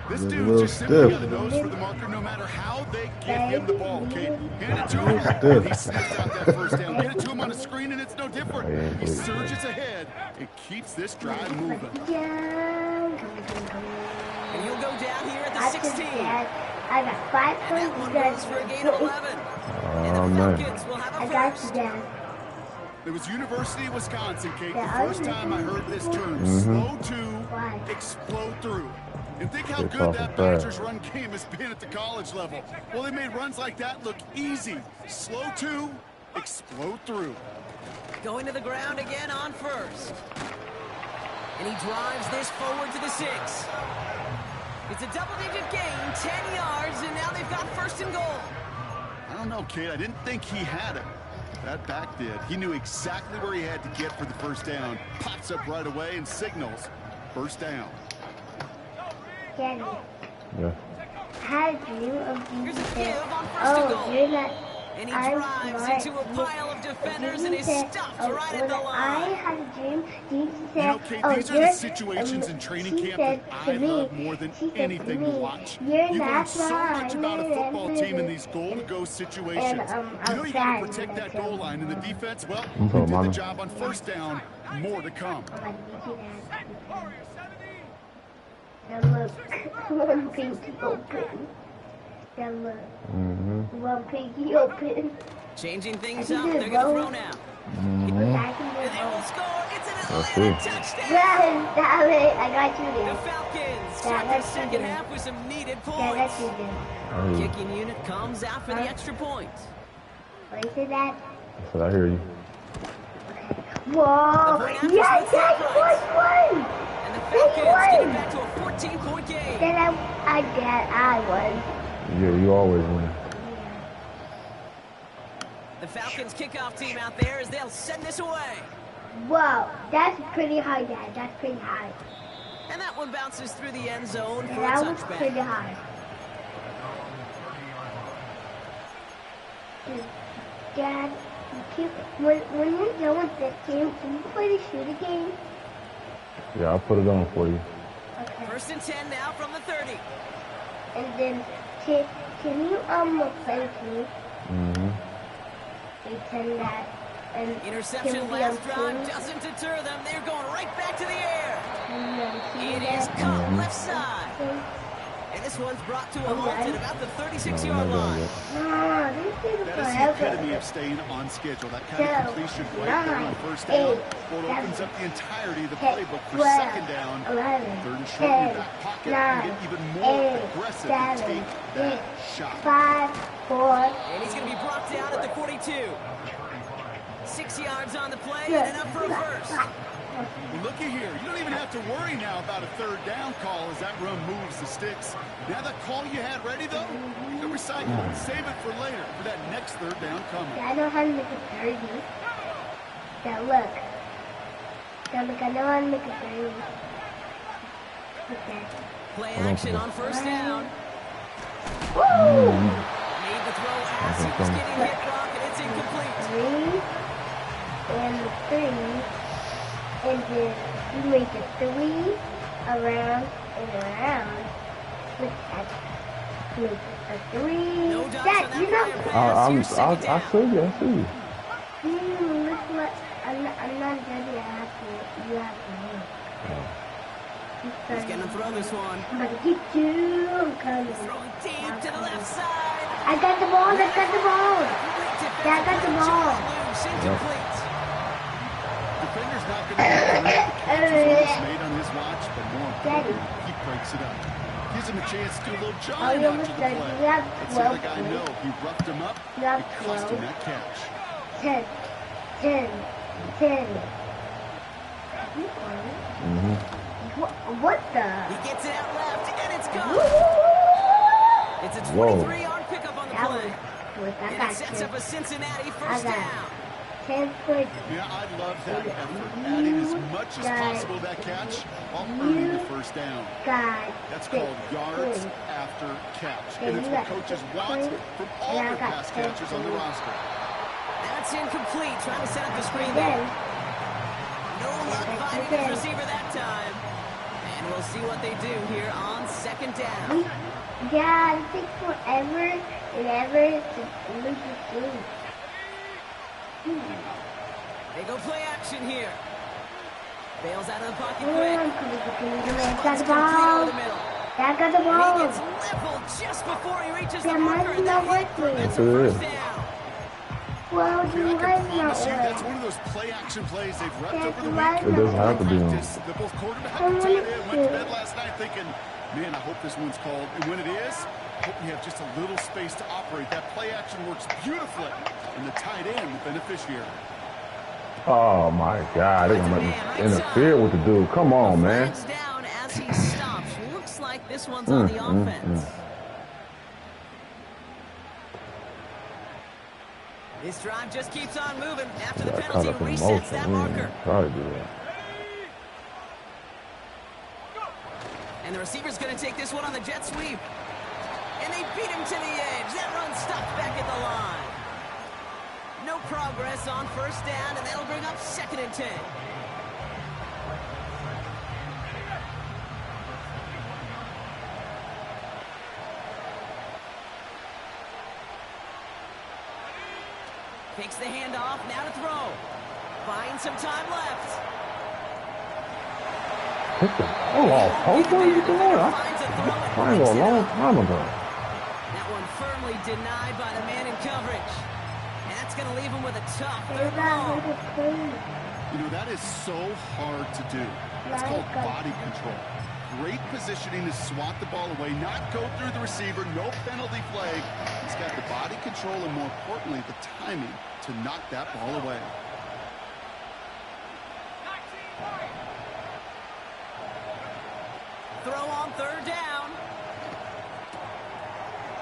Speaker 6: This
Speaker 4: He's a
Speaker 6: dude's
Speaker 4: little
Speaker 6: just simply
Speaker 4: stiff.
Speaker 6: on the nose for the marker no matter how they get him the ball, Kate. Hand it to him,
Speaker 4: Stiff.
Speaker 6: and he sniffs out that first down. Get it to him on a screen, and it's no different. He surges ahead and keeps this drive moving.
Speaker 3: Yeah.
Speaker 5: And he'll go down here at
Speaker 3: I
Speaker 5: the
Speaker 3: just
Speaker 5: 16.
Speaker 3: got, I got 5
Speaker 5: And that
Speaker 3: points.
Speaker 5: one
Speaker 3: You got
Speaker 5: goes for a gain of 11. And
Speaker 1: Oh,
Speaker 5: the
Speaker 1: man.
Speaker 5: Falcons will have
Speaker 3: I
Speaker 5: a
Speaker 3: got you,
Speaker 5: first.
Speaker 3: Dad.
Speaker 6: It was University of Wisconsin, Kate. The
Speaker 3: Yeah,
Speaker 6: first time I heard this term, slow to explode through. And think how good that Badgers run game has been at the college level. Well, they made runs like that look easy. Slow to explode through.
Speaker 5: Going to the ground again on first. And he drives this forward to the 6. It's a double-digit gain, 10 yards, and now they've got first and goal.
Speaker 6: I don't know, Kate. I didn't think he had it. That back did. He knew exactly where he had to get for the first down. Pops up right away and signals first down.
Speaker 3: Daddy,
Speaker 1: Yeah.
Speaker 3: I had a dream of you
Speaker 5: Here's a
Speaker 3: saying,
Speaker 5: give on first and
Speaker 3: oh,
Speaker 5: goal.
Speaker 3: you're not.
Speaker 5: And he
Speaker 3: I'm
Speaker 5: drives
Speaker 3: smart.
Speaker 5: into a pile of defenders and is
Speaker 3: said,
Speaker 5: stopped
Speaker 3: oh,
Speaker 5: right at the
Speaker 3: I
Speaker 5: line.
Speaker 3: had a dream. You
Speaker 6: You know,
Speaker 3: said,
Speaker 6: Kate,
Speaker 3: oh,
Speaker 6: these are
Speaker 3: you're,
Speaker 6: the situations in training
Speaker 3: she
Speaker 6: camp
Speaker 3: said
Speaker 6: that
Speaker 3: to
Speaker 6: I
Speaker 3: me,
Speaker 6: love more than
Speaker 3: she said
Speaker 6: anything to
Speaker 3: me,
Speaker 6: watch.
Speaker 3: You're
Speaker 6: You learn
Speaker 3: not
Speaker 6: so much about a football team in
Speaker 3: and-
Speaker 6: these goal-to-go
Speaker 3: and,
Speaker 6: situations. You know you got to protect that goal line, and the defense, well,
Speaker 1: I'm
Speaker 6: they
Speaker 1: sorry,
Speaker 6: did the
Speaker 1: Mama.
Speaker 6: job on first down. More to come.
Speaker 3: Now look, one pinky open. Now look, one pinky open.
Speaker 5: Changing things
Speaker 3: I
Speaker 5: up.
Speaker 3: can do
Speaker 5: They're
Speaker 3: it,
Speaker 5: going to
Speaker 3: bro.
Speaker 5: throw now.
Speaker 3: I can do
Speaker 5: And
Speaker 3: it.
Speaker 5: they will score. It's an
Speaker 1: That's
Speaker 5: Atlanta
Speaker 1: it.
Speaker 5: touchdown.
Speaker 3: Yes, damn it, I got you
Speaker 5: The
Speaker 3: there.
Speaker 5: Falcons
Speaker 3: Yeah,
Speaker 5: start the
Speaker 3: that's
Speaker 5: second
Speaker 3: good.
Speaker 5: half with some needed
Speaker 3: Yeah,
Speaker 5: points.
Speaker 3: that's you there.
Speaker 5: Kicking unit comes out for the extra point.
Speaker 3: What is that?
Speaker 1: I said, I hear you.
Speaker 3: Whoa!
Speaker 5: The point after
Speaker 3: Yes,
Speaker 5: Smith
Speaker 3: that's
Speaker 5: upright.
Speaker 3: one!
Speaker 5: And the
Speaker 3: They
Speaker 5: Falcons
Speaker 3: won.
Speaker 5: get it back to a 14-point game.
Speaker 3: Then I won.
Speaker 1: Yeah, you always win.
Speaker 5: The Falcons kickoff team out there as they'll send this away.
Speaker 3: Whoa, that's pretty high, Dad. That's pretty high.
Speaker 5: And that one bounces through the end zone for a
Speaker 3: That was pretty
Speaker 5: touchback.
Speaker 3: high. Dad, when you're done with this game, can you play the shooter game?
Speaker 1: Yeah, I'll put it on for you.
Speaker 3: Okay.
Speaker 5: First and 10 now from the 30.
Speaker 3: And then can you play with me? Pretend that and
Speaker 5: Interception
Speaker 3: can we
Speaker 5: last
Speaker 3: team?
Speaker 5: drive doesn't deter them. They're going right back to the air.
Speaker 3: Can
Speaker 5: It is caught left side. And this one's brought to a halt at about the 36-yard line.
Speaker 3: No, this is
Speaker 6: That is the epitome of staying on schedule. That kind of completion right there on first down. Well, it opens up the entirety of the playbook for second down. third and short in your back pocket. And get even more aggressive and take that shot.
Speaker 3: 5, 4.
Speaker 5: And he's going to be brought down at the 42. 6 yards on the play and enough for a first.
Speaker 6: Well, looky here. You don't even have to worry now about a third down call as that run moves the sticks. Now that call you had ready, though, you can recycle it. Save it for later for that next third down coming.
Speaker 3: I know how to make a 30. Now look. Now look, I know how to make a 30. Okay.
Speaker 5: Play action on first down.
Speaker 3: Woo!
Speaker 5: Made the throw as he was getting hit, Brock, and it's incomplete.
Speaker 3: 3. And 3, and then you make a 3 around and around with that. Make a 3.
Speaker 5: No dots
Speaker 3: That,
Speaker 5: on that
Speaker 3: you know.
Speaker 5: fire pass. Here's second down.
Speaker 1: I see you.
Speaker 3: Look what, I'm not ready. You have to look.
Speaker 5: He's going to throw this one.
Speaker 3: I'm about to get you. I'm coming.
Speaker 5: Throwing deep to the left side.
Speaker 3: I got the ball. Yeah, I got the ball.
Speaker 5: Incomplete.
Speaker 6: Defender's not going to get made on his watch, but more importantly, he breaks it up. Gives him a chance to do a little giant out to the play. Let's see the guy know. He roughed him up. It cost him that catch.
Speaker 3: 10. What the?
Speaker 5: He gets it out left, and it's gone. It's a 23-yard pickup on the play. And it sets up a Cincinnati first down.
Speaker 3: 10 foot.
Speaker 6: Yeah, I love that effort. Adding as much as possible that catch while earning the first down. That's called yards after catch. And it's what coaches want from all their pass catchers on the roster.
Speaker 5: That's incomplete. Trying to set up the screen there. No luck finding his receiver that time. And we'll see what they do here on second down.
Speaker 3: Yeah, it takes forever and ever to lose the game.
Speaker 5: They go play action here. Bails out of the pocket quick.
Speaker 3: Got the ball. Got the ball.
Speaker 5: He gets leveled just before he reaches the marker. And
Speaker 3: not working.
Speaker 5: That's a first down.
Speaker 3: Well,
Speaker 6: I can promise you that's one of those play action plays they've repped over the week.
Speaker 1: It doesn't have to be on.
Speaker 6: Both quarterback and tight end went to bed last night thinking, man, I hope this one's called. And when it is, I hope we have just a little space to operate. That play action works beautifully. And the tight end, the beneficiary.
Speaker 1: Oh my God, they're gonna let me interfere with the dude. Come on, man.
Speaker 5: Down as he stops. Looks like this one's on the offense. This drive just keeps on moving after the penalty resets that marker.
Speaker 1: Probably do that.
Speaker 5: And the receiver's going to take this one on the jet sweep. And they beat him to the edge. That run stopped back at the line. No progress on first down, and that'll bring up 2nd and 10. Takes the handoff, now to throw. Finds some time left.
Speaker 1: Pick the ball off. What are you doing? I tried a long time ago.
Speaker 5: That one firmly denied by the man in coverage. And that's going to leave him with a tough 3rd ball.
Speaker 6: You know, that is so hard to do. It's called body control. Great positioning to swat the ball away, not go through the receiver, no penalty flag. He's got the body control and, more importantly, the timing to knock that ball away.
Speaker 5: Throw on 3rd down.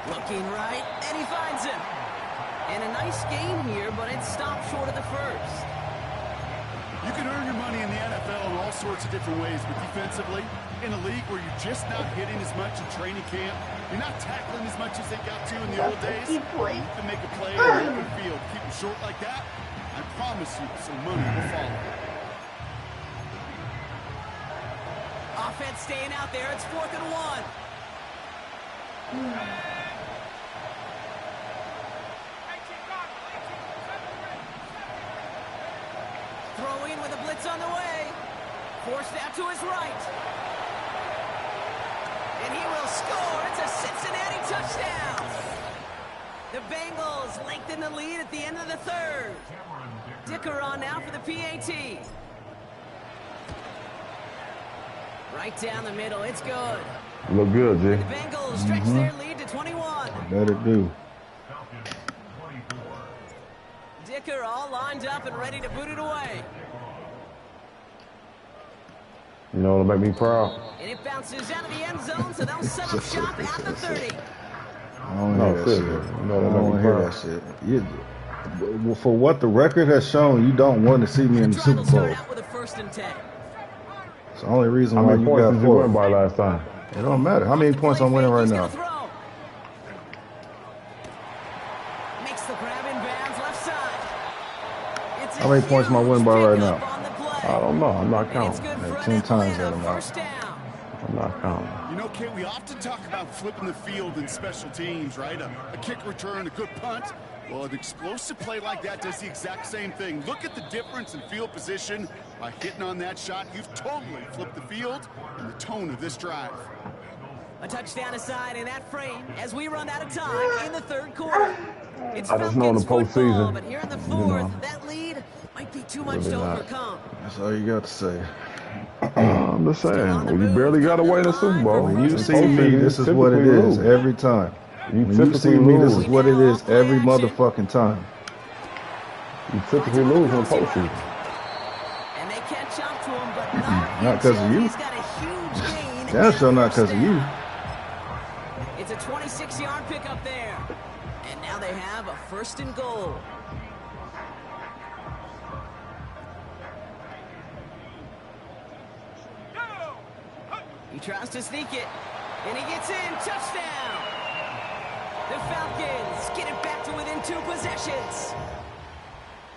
Speaker 5: Looking right, and he finds him. And a nice gain here, but it stopped short of the first.
Speaker 6: You can earn your money in the NFL in all sorts of different ways, but defensively, in a league where you're just not hitting as much in training camp, you're not tackling as much as they got to in the old days, you can make a play in the open field. Keep it short like that, I promise you some money will follow.
Speaker 5: Offense staying out there. It's 4th and 1. Throwing with a blitz on the way. Forced out to his right. And he will score. It's a Cincinnati touchdown. The Bengals lengthen the lead at the end of the 3rd. Dicker on now for the PAT. Right down the middle. It's good.
Speaker 1: Look good, Jay.
Speaker 5: The Bengals stretch their lead to 21.
Speaker 4: Let it do.
Speaker 5: Dicker all lined up and ready to boot it away.
Speaker 1: You know what'll make me proud?
Speaker 5: And it bounces out of the end zone, so they'll set up shop at the 30.
Speaker 4: I don't hear that shit.
Speaker 1: You know
Speaker 4: I
Speaker 1: what'll
Speaker 4: don't
Speaker 1: make me
Speaker 4: hear
Speaker 1: proud?
Speaker 4: that shit. For what the record has shown, you don't want to see me in the Super
Speaker 5: Drive will start
Speaker 4: Bowl.
Speaker 5: out with a 1st and 10.
Speaker 4: It's the only reason
Speaker 1: How
Speaker 4: why
Speaker 1: many
Speaker 4: you
Speaker 1: points
Speaker 4: got
Speaker 1: did you win
Speaker 4: 4.
Speaker 1: by last time?
Speaker 4: It don't matter. How many points I'm winning right
Speaker 5: He's
Speaker 4: now?
Speaker 5: gonna throw. Makes the grab in bounds left side. It's
Speaker 4: How many points am I winning by right now?
Speaker 1: I don't know. I'm not counting.
Speaker 4: 10 times that amount.
Speaker 1: I'm not counting.
Speaker 6: You know, Kate, we often talk about flipping the field in special teams, right? A kick return, a good punt. Well, an explosive play like that does the exact same thing. Look at the difference in field position. By hitting on that shot, you've totally flipped the field and the tone of this drive.
Speaker 5: A touchdown aside in that frame as we run out of time in the third quarter. It's
Speaker 1: I just know in the postseason,
Speaker 5: but here in the fourth, that lead might be too much to overcome.
Speaker 4: That's all you got to say.
Speaker 1: I'm just saying, well, you barely got to win a Super Bowl.
Speaker 4: When you see me, this is what it is every time. When you see me, this is what it is every motherfucking time.
Speaker 1: You typically lose in the postseason.
Speaker 5: And they catch up to him, but
Speaker 4: not because of you.
Speaker 5: He's got a huge gain.
Speaker 4: That's sure not because of you.
Speaker 5: It's a 26-yard pickup there. And now they have a 1st and goal. He tries to sneak it, and he gets in. Touchdown! The Falcons get it back to within 2 possessions.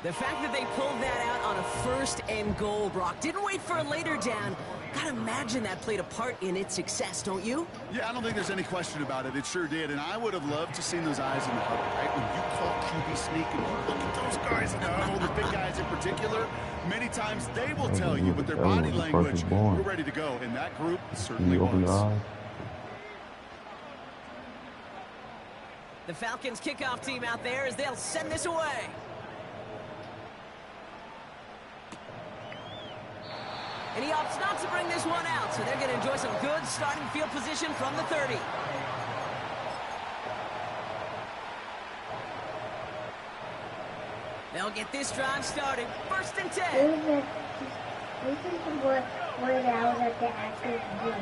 Speaker 5: The fact that they pulled that out on a 1st and goal, Brock, didn't wait for a later down. Gotta imagine that played a part in its success, don't you?
Speaker 6: Yeah, I don't think there's any question about it. It sure did, and I would have loved to seen those eyes in the huddle, right? When you call QB sneak and you look at those guys in the huddle, the big guys in particular, many times they will tell you with their body language, we're ready to go, and that group certainly was.
Speaker 5: The Falcons kickoff team out there as they'll send this away. And he opts not to bring this one out, so they're going to enjoy some good starting field position from the 30. They'll get this drive started. 1st and 10.
Speaker 3: This is what I was at the Actors Zoo.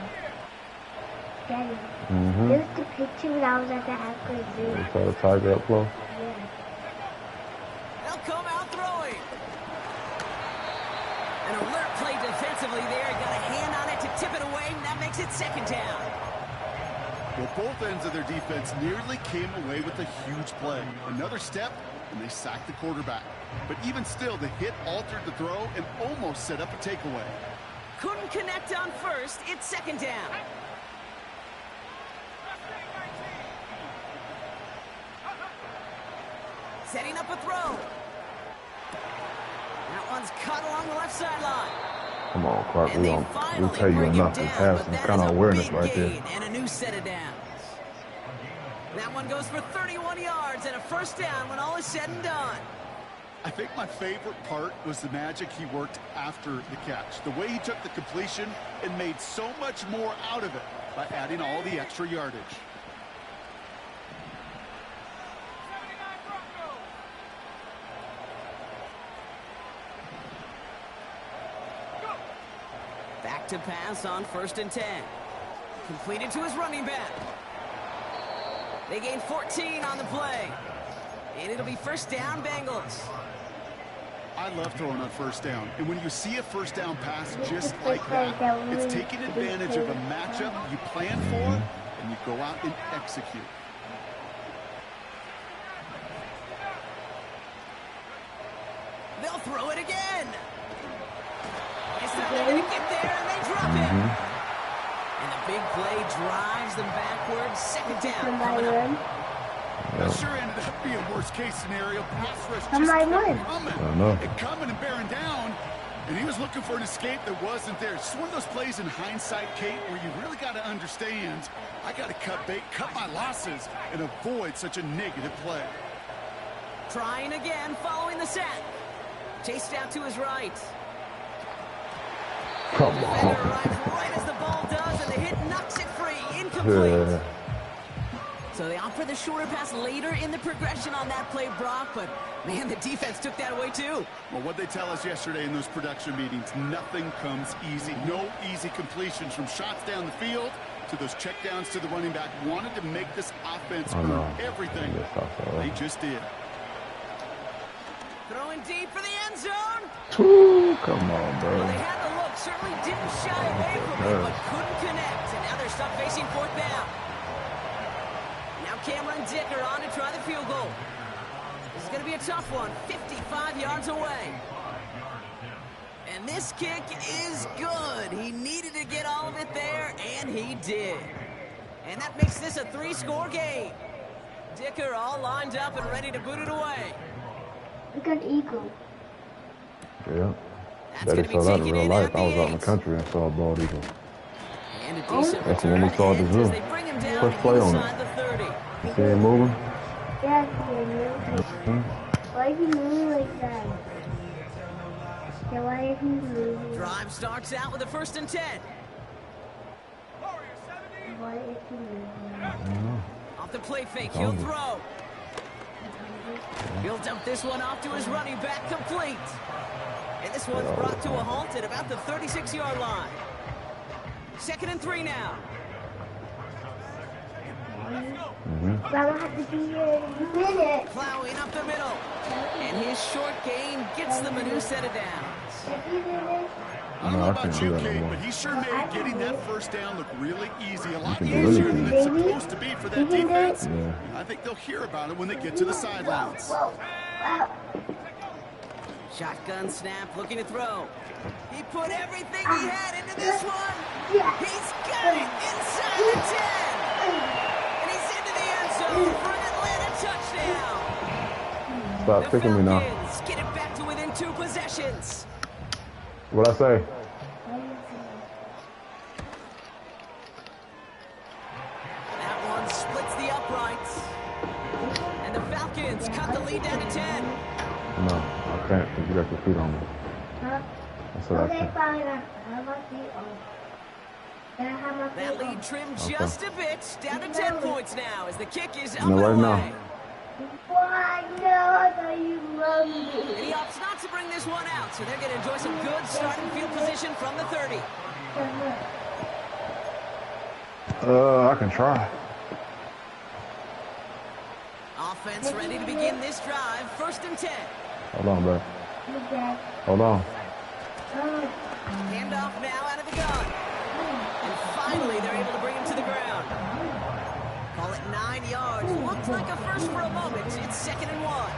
Speaker 3: Daddy, this is the picture when I was at the Actors Zoo.
Speaker 1: You saw the tiger up close?
Speaker 3: Yeah.
Speaker 5: They'll come out throwing. An alert play defensively there. Got a hand on it to tip it away, and that makes it 2nd down.
Speaker 6: Well, both ends of their defense nearly came away with a huge play. Another step, and they sacked the quarterback. But even still, the hit altered the throw and almost set up a takeaway.
Speaker 5: Couldn't connect on 1st. It's 2nd down. Setting up a throw. That one's caught along the left sideline.
Speaker 1: Come on, Clark. We'll tell you enough to have some kind of awareness right there.
Speaker 5: And a new set of downs. That one goes for 31 yards and a 1st down when all is said and done.
Speaker 6: I think my favorite part was the magic he worked after the catch. The way he took the completion and made so much more out of it by adding all the extra yardage.
Speaker 5: Back to pass on 1st and 10. Completed to his running back. They gain 14 on the play. And it'll be 1st down, Bengals.
Speaker 6: I love throwing on 1st down. And when you see a 1st down pass just like that, it's taking advantage of a matchup you plan for, and you go out and execute.
Speaker 5: They'll throw it again. It's not going to get there, and they drop it. And the big play drives them backwards. 2nd down coming up.
Speaker 6: That sure ended up being worst-case scenario. Pass rush just
Speaker 3: coming
Speaker 6: and bearing down, and he was looking for an escape that wasn't there. It's one of those plays in hindsight, Kate, where you really got to understand, I got to cut my losses, and avoid such a negative play.
Speaker 5: Trying again, following the sack. Chased out to his right.
Speaker 1: Come on.
Speaker 5: Arrives right as the ball does, and the hit knocks it free. Incomplete.
Speaker 1: Yeah.
Speaker 5: So they opt for the shorter pass later in the progression on that play, Brock, but man, the defense took that away too.
Speaker 6: Well, what they tell us yesterday in those production meetings, nothing comes easy. No easy completions from shots down the field to those checkdowns to the running back. Wanted to make this offense earn everything. They just did.
Speaker 5: Throwing deep for the end zone.
Speaker 1: Ooh, come on, bro.
Speaker 5: Well, they had the look, certainly didn't shy away from it, but couldn't connect, and now they're stuck facing 4th down. Now Cameron Dick are on to try the field goal. This is going to be a tough one. 55 yards away. And this kick is good. He needed to get all of it there, and he did. And that makes this a 3-score game. Dicker all lined up and ready to boot it away.
Speaker 3: We got Eagle.
Speaker 1: Yeah.
Speaker 5: That's
Speaker 1: Daddy
Speaker 5: going to be
Speaker 1: saw that in
Speaker 5: taken
Speaker 1: real
Speaker 5: in
Speaker 1: life.
Speaker 5: at the
Speaker 1: I was out in
Speaker 5: 8.
Speaker 1: the country and saw a bald eagle.
Speaker 5: And a decent
Speaker 1: That's when
Speaker 5: return
Speaker 1: we saw it at the
Speaker 5: as
Speaker 1: zoo.
Speaker 5: they bring him down
Speaker 1: First play on
Speaker 5: inside
Speaker 1: it.
Speaker 5: the 30.
Speaker 1: You see him moving?
Speaker 3: Yeah, why is he moving like that? Yeah, why is he moving?
Speaker 5: Drive starts out with a 1st and 10.
Speaker 3: Why is he moving?
Speaker 5: Off the play fake, he'll throw. He'll dump this one off to his running back, complete. And this one's brought to a halt at about the 36-yard line. 2nd and 3 now.
Speaker 3: Grandma has to be here in a minute.
Speaker 5: Plowing up the middle. And his short gain gets them a new set of downs.
Speaker 6: I don't know about you, Kate, but he sure made getting that 1st down look really easy. A lot easier than it's supposed to be for that defense. I think they'll hear about it when they get to the sidelines.
Speaker 5: Shotgun snap, looking to throw. He put everything he had into this one. He's got it inside the 10. And he's into the end zone for an Atlanta touchdown.
Speaker 1: Stop kicking me now.
Speaker 5: Falcons get it back to within 2 possessions.
Speaker 1: What'd I say?
Speaker 5: That one splits the uprights. And the Falcons cut the lead down to 10.
Speaker 1: No, I can't because you got your feet on me. I said I can't.
Speaker 5: That lead trimmed just a bit, down to 10 points now as the kick is up
Speaker 1: No,
Speaker 5: and
Speaker 1: right
Speaker 5: away.
Speaker 1: now.
Speaker 3: Why? No, I thought you loved me.
Speaker 5: And he opts not to bring this one out, so they're going to enjoy some good starting field position from the 30.
Speaker 1: I can try.
Speaker 5: Offense ready to begin this drive, 1st and 10.
Speaker 1: Hold on, bro. Hold on.
Speaker 5: Handoff now out of the gun. And finally, they're able to bring him to the ground. Call it 9 yards. Looks like a first for a moment. It's 2nd and 1.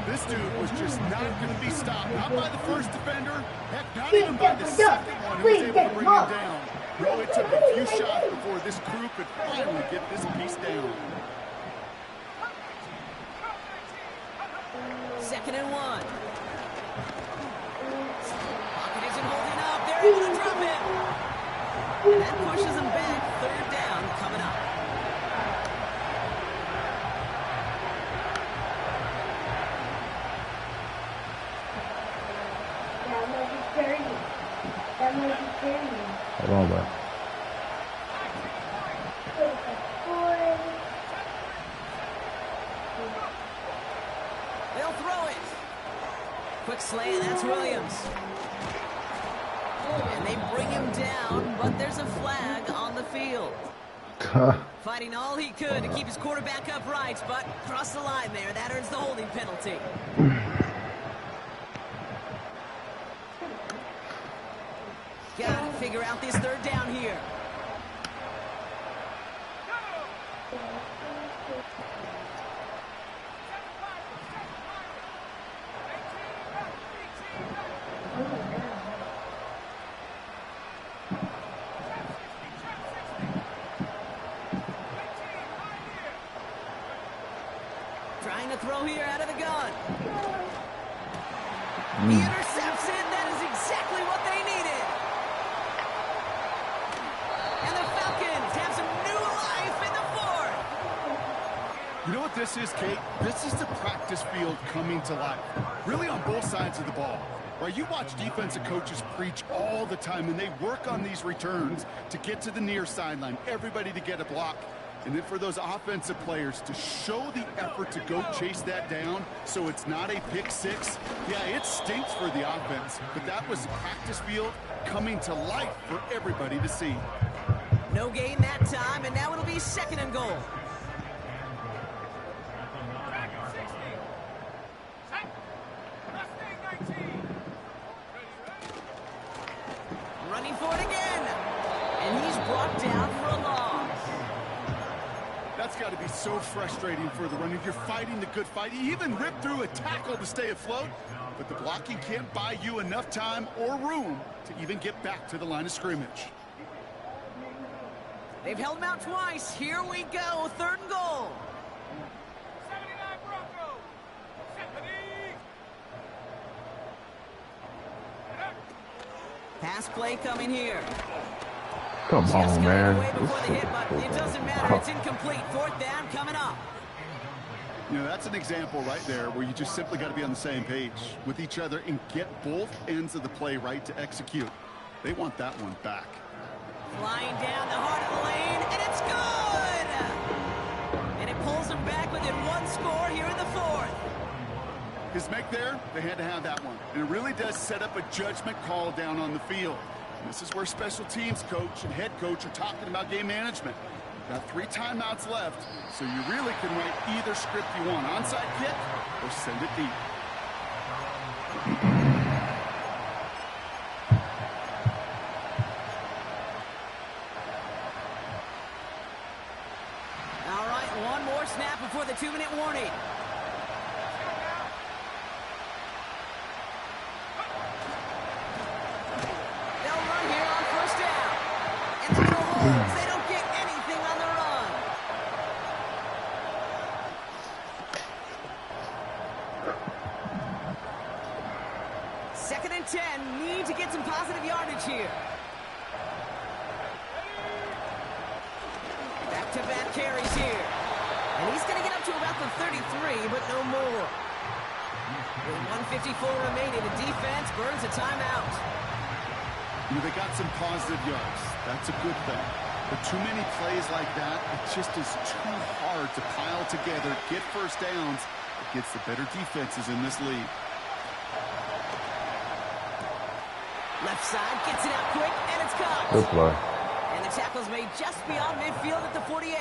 Speaker 6: This dude was just not going to be stopped. Not by the first defender. Heck, not even by the second one who was able to bring him down. No, it took a few shots before this crew could finally get this piece down.
Speaker 5: 2nd and 1. Pocket isn't holding up. They're able to drop him. And that pushes him back. 3rd down coming up.
Speaker 1: Hold on, bro.
Speaker 5: They'll throw it. Quick slant, that's Williams. And they bring him down, but there's a flag on the field. Fighting all he could to keep his quarterback upright, but crossed the line there. That earns the holding penalty. Gotta figure out this 3rd down here. Trying to throw here out of the gun. He intercepts it. That is exactly what they needed. And the Falcons have some new life in the 4th.
Speaker 6: You know what this is, Kate? This is the practice field coming to life. Really on both sides of the ball. Right, you watch defensive coaches preach all the time, and they work on these returns to get to the near sideline, everybody to get a block. And then for those offensive players to show the effort to go chase that down so it's not a pick 6. Yeah, it stinks for the offense, but that was practice field coming to life for everybody to see.
Speaker 5: No gain that time, and now it'll be 2nd and goal. Running for it again. And he's brought down for a loss.
Speaker 6: That's got to be so frustrating for the runner. You're fighting the good fight. You even rip through a tackle to stay afloat, but the blocking can't buy you enough time or room to even get back to the line of scrimmage.
Speaker 5: They've held him out twice. Here we go. 3rd and goal.
Speaker 2: 79 Broncos. Stephanie.
Speaker 5: Pass play coming here.
Speaker 1: Come on, man.
Speaker 5: It doesn't matter. It's incomplete. 4th down coming up.
Speaker 6: You know, that's an example right there where you just simply got to be on the same page with each other and get both ends of the play right to execute. They want that one back.
Speaker 5: Flying down the heart of the lane, and it's good! And it pulls them back within 1 score here in the 4th.
Speaker 6: His make there, they had to have that one. And it really does set up a judgment call down on the field. And this is where special teams coach and head coach are talking about game management. Got 3 timeouts left, so you really can write either script you want. Onside kick or send it deep.
Speaker 5: All right, 1 more snap before the 2-minute warning. They'll run here on 1st down. And the little Wolves, they don't get anything on the run. 2nd and 10, need to get some positive yardage here. Back-to-back carries here. And he's going to get up to about the 33, but no more. With 1:54 remaining, the defense burns a timeout.
Speaker 6: You know, they got some positive yards. That's a good thing. But too many plays like that, it just is too hard to pile together, get 1st downs against the better defenses in this league.
Speaker 5: Left side gets it out quick, and it's caught.
Speaker 1: Good play.
Speaker 5: And the tackle's made just beyond midfield at the 48.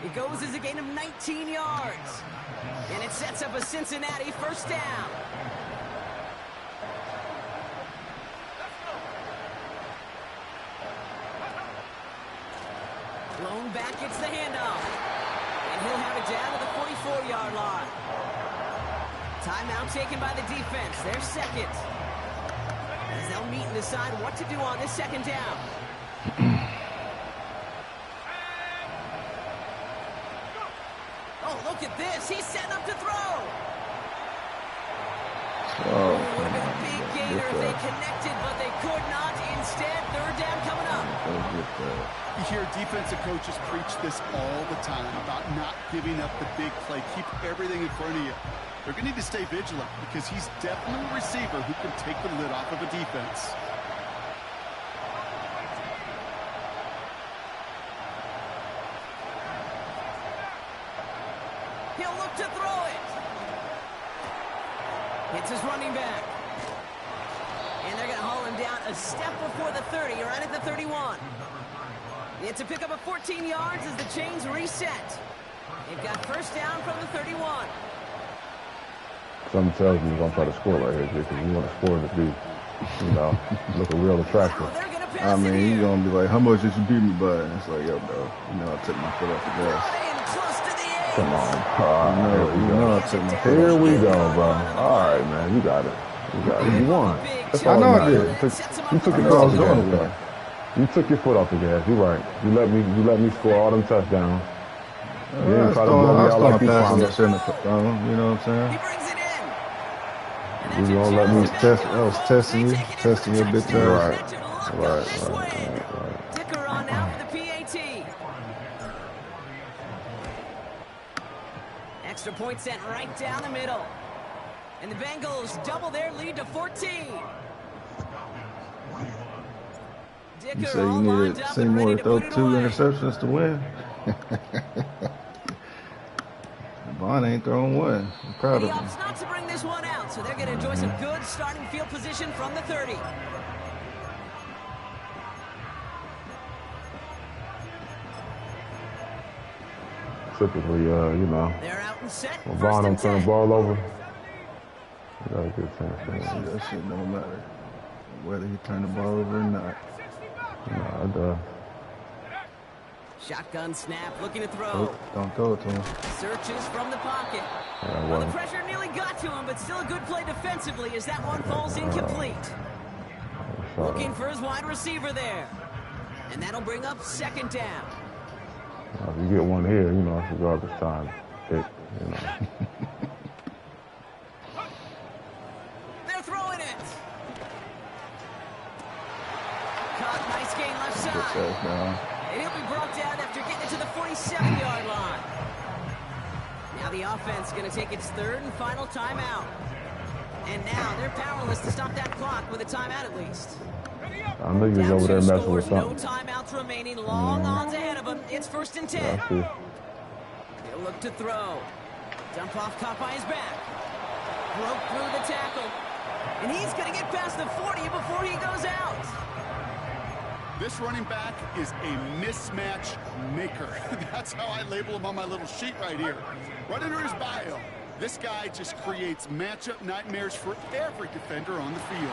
Speaker 5: It goes as a gain of 19 yards. And it sets up a Cincinnati 1st down. Blown back gets the handoff. And he'll have it down to the 44-yard line. Timeout taken by the defense. Their 2nd. As they'll meet and decide what to do on this 2nd down. Oh, look at this. He's setting up to throw.
Speaker 4: Oh,
Speaker 5: Would have been a big gainer if they connected, but they could not. Instead, 3rd down coming up.
Speaker 6: You hear defensive coaches preach this all the time about not giving up the big play. Keep everything in front of you. They're going to need to stay vigilant because he's definitely a receiver who can take the lid off of a defense.
Speaker 5: He'll look to throw it. It's his running back. And they're going to haul him down a step before the 30, right at the 31. It's a pickup of 14 yards as the chains reset. They've got 1st down from the 31.
Speaker 1: Something tells me you're going to try to score right here, because you want to score to be, you know, looking real attractive.
Speaker 5: Now they're going to
Speaker 4: I
Speaker 5: pass
Speaker 4: mean,
Speaker 5: it
Speaker 4: he's
Speaker 5: here.
Speaker 4: gonna be like, how much did you beat me by? And it's like, yo, bro, you know I took my foot off the gas.
Speaker 5: In close to the edge.
Speaker 1: Come on.
Speaker 4: You know I took my foot
Speaker 1: Here
Speaker 4: off
Speaker 1: we
Speaker 4: the
Speaker 1: go,
Speaker 4: gas.
Speaker 1: bro. All right, man. You got it. You got it. You won. That's
Speaker 4: I
Speaker 1: all
Speaker 4: know
Speaker 1: that
Speaker 4: I did.
Speaker 1: matters. You took your foot off the gas. You took your foot off the gas. You're right. You let me score all them touchdowns. You didn't try to blow me out like you promised.
Speaker 4: You know what I'm saying?
Speaker 5: He brings it in.
Speaker 1: You gonna let me
Speaker 4: I was testing your bitch ass.
Speaker 1: Right.
Speaker 5: Dicker on now for the PAT. Extra point sent right down the middle. And the Bengals double their lead to 14. Dicker
Speaker 4: You say you
Speaker 5: all lined
Speaker 4: needed
Speaker 5: up and
Speaker 4: Seymour
Speaker 5: ready
Speaker 4: to
Speaker 5: to
Speaker 4: throw
Speaker 5: put it
Speaker 4: 2
Speaker 5: away.
Speaker 4: interceptions to win. Vaughn ain't throwing 1. I'm proud
Speaker 5: He
Speaker 4: of him.
Speaker 5: opts not to bring this one out, so they're going to enjoy some good starting field position from the 30.
Speaker 1: Typically, you know,
Speaker 5: They're out and set.
Speaker 1: when
Speaker 5: First
Speaker 1: Vaughn
Speaker 5: and
Speaker 1: don't turn
Speaker 5: 10.
Speaker 1: the ball over, you got a good chance for
Speaker 4: See,
Speaker 1: that.
Speaker 4: that shit don't matter. Whether he turn the ball over or not.
Speaker 1: Nah, it does.
Speaker 5: Shotgun snap, looking to throw.
Speaker 4: Oh, don't throw it to him.
Speaker 5: Searches from the pocket. Well, the pressure nearly got to him, but still a good play defensively as that one falls incomplete. Looking for his wide receiver there. And that'll bring up second down.
Speaker 1: If you get one here, you know, it's a garbage time pick, you know.
Speaker 5: They're throwing it. Caught, nice gain left side. And he'll be brought down after getting it to the 47-yard line. Now the offense going to take its third and final timeout. And now they're powerless to stop that clock with a timeout at least.
Speaker 1: I know you're over there messing with something.
Speaker 5: No timeouts remaining. Long ons ahead of him. It's 1st and 10. He'll look to throw. Dump off, caught by his back. Broke through the tackle. And he's going to get past the 40 before he goes out.
Speaker 6: This running back is a mismatch maker. That's how I label him on my little sheet right here. Right under his bio. This guy just creates matchup nightmares for every defender on the field.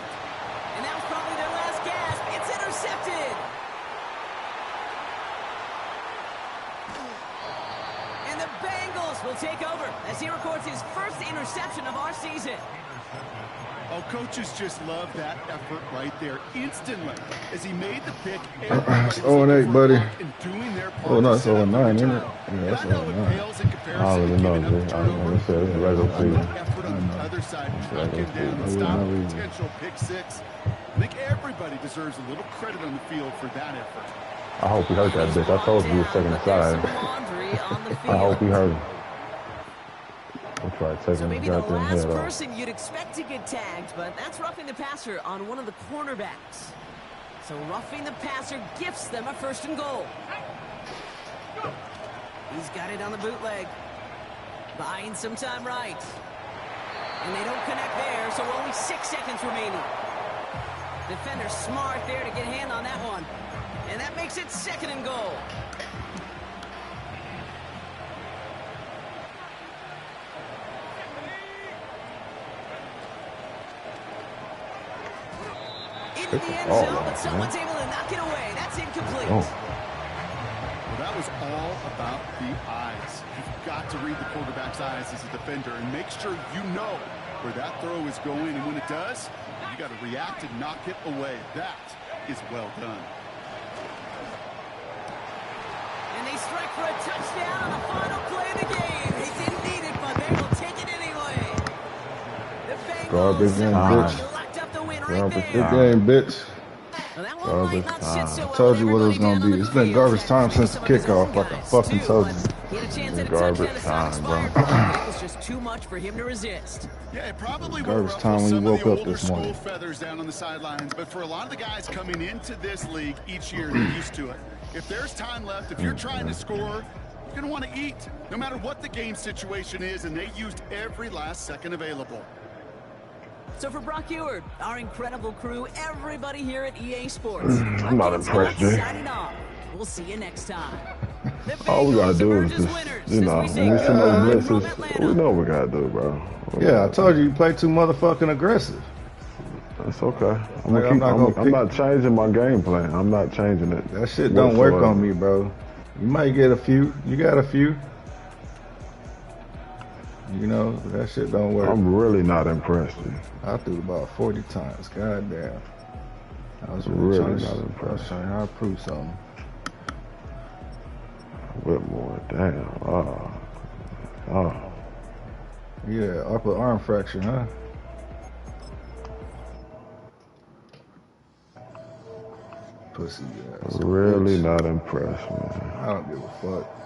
Speaker 5: And that was probably their last gasp. It's intercepted. And the Bengals will take over as he records his first interception of our season.
Speaker 6: Oh, coaches just love that effort right there instantly. As he made the pick, everybody was
Speaker 4: 0-8, buddy.
Speaker 6: doing their part.
Speaker 4: Oh, no, it's 0-9, isn't it? Yeah, that's 0-9.
Speaker 1: I don't really know, dude. I don't know. It's a regular season.
Speaker 6: Effort on the other side, tracking down and stopping potential pick six. I think everybody deserves a little credit on the field for that effort.
Speaker 1: I hope he hurt that bitch. I told you he was taking a side. I hope he hurt him. I'll try taking
Speaker 5: So maybe
Speaker 1: the
Speaker 5: the
Speaker 1: goddamn
Speaker 5: last
Speaker 1: head off.
Speaker 5: person you'd expect to get tagged, but that's roughing the passer on one of the cornerbacks. So roughing the passer gifts them a 1st and goal. He's got it on the bootleg. Buying some time right. And they don't connect there, so only 6 seconds remaining. Defender smart there to get a hand on that one. And that makes it 2nd and goal. Into the end zone, but someone's able to knock it away. That's incomplete.
Speaker 6: Well, that was all about the eyes. You've got to read the quarterback's eyes as a defender and make sure you know where that throw is going. And when it does, you got to react and knock it away. That is well done.
Speaker 5: And they strike for a touchdown on the final play of the game. They didn't need it, but they will take it anyway. The Bengals locked up the win right there.
Speaker 4: Good game, bitch.
Speaker 5: Well, that one might not sit so well.
Speaker 4: I told you what it was going to be. It's been garbage time since the kickoff, like I fucking told you.
Speaker 5: He had a chance at a
Speaker 1: Garbage
Speaker 5: touchdown to
Speaker 1: time,
Speaker 5: satisfy him, but it was just too much for him to resist.
Speaker 6: Yeah, it probably
Speaker 4: Garbage
Speaker 6: will
Speaker 4: time
Speaker 6: ruffle
Speaker 4: when you
Speaker 6: some of the
Speaker 4: woke up
Speaker 6: older
Speaker 4: this
Speaker 6: school
Speaker 4: morning.
Speaker 6: feathers down on the sidelines, but for a lot of the guys coming into this league each year, they're used to it. If there's time left, if you're trying to score, you're going to want to eat, no matter what the game situation is, and they used every last second available.
Speaker 5: So for Brock Eward, our incredible crew, everybody here at EA Sports,
Speaker 1: I'm not impressed, dude.
Speaker 5: signing off. We'll see you next time.
Speaker 1: All we gotta do is just, you know, when we see those blitzes, we know what we gotta do, bro.
Speaker 4: Yeah, I told you play too motherfucking aggressive.
Speaker 1: That's okay.
Speaker 4: I'm
Speaker 1: not changing my game plan. I'm not changing it.
Speaker 4: That shit don't work on me, bro. You might get a few. You got a few. You know, that shit don't work.
Speaker 1: I'm really not impressed.
Speaker 4: I threw about 40 times. God damn. I was
Speaker 1: Really
Speaker 4: trying
Speaker 1: not
Speaker 4: to,
Speaker 1: impressed.
Speaker 4: I was trying to prove something.
Speaker 1: Whitmore, damn. Oh.
Speaker 4: Yeah, upper arm fracture, huh? Pussy ass.
Speaker 1: Really not impressed, man.
Speaker 4: I don't give a fuck.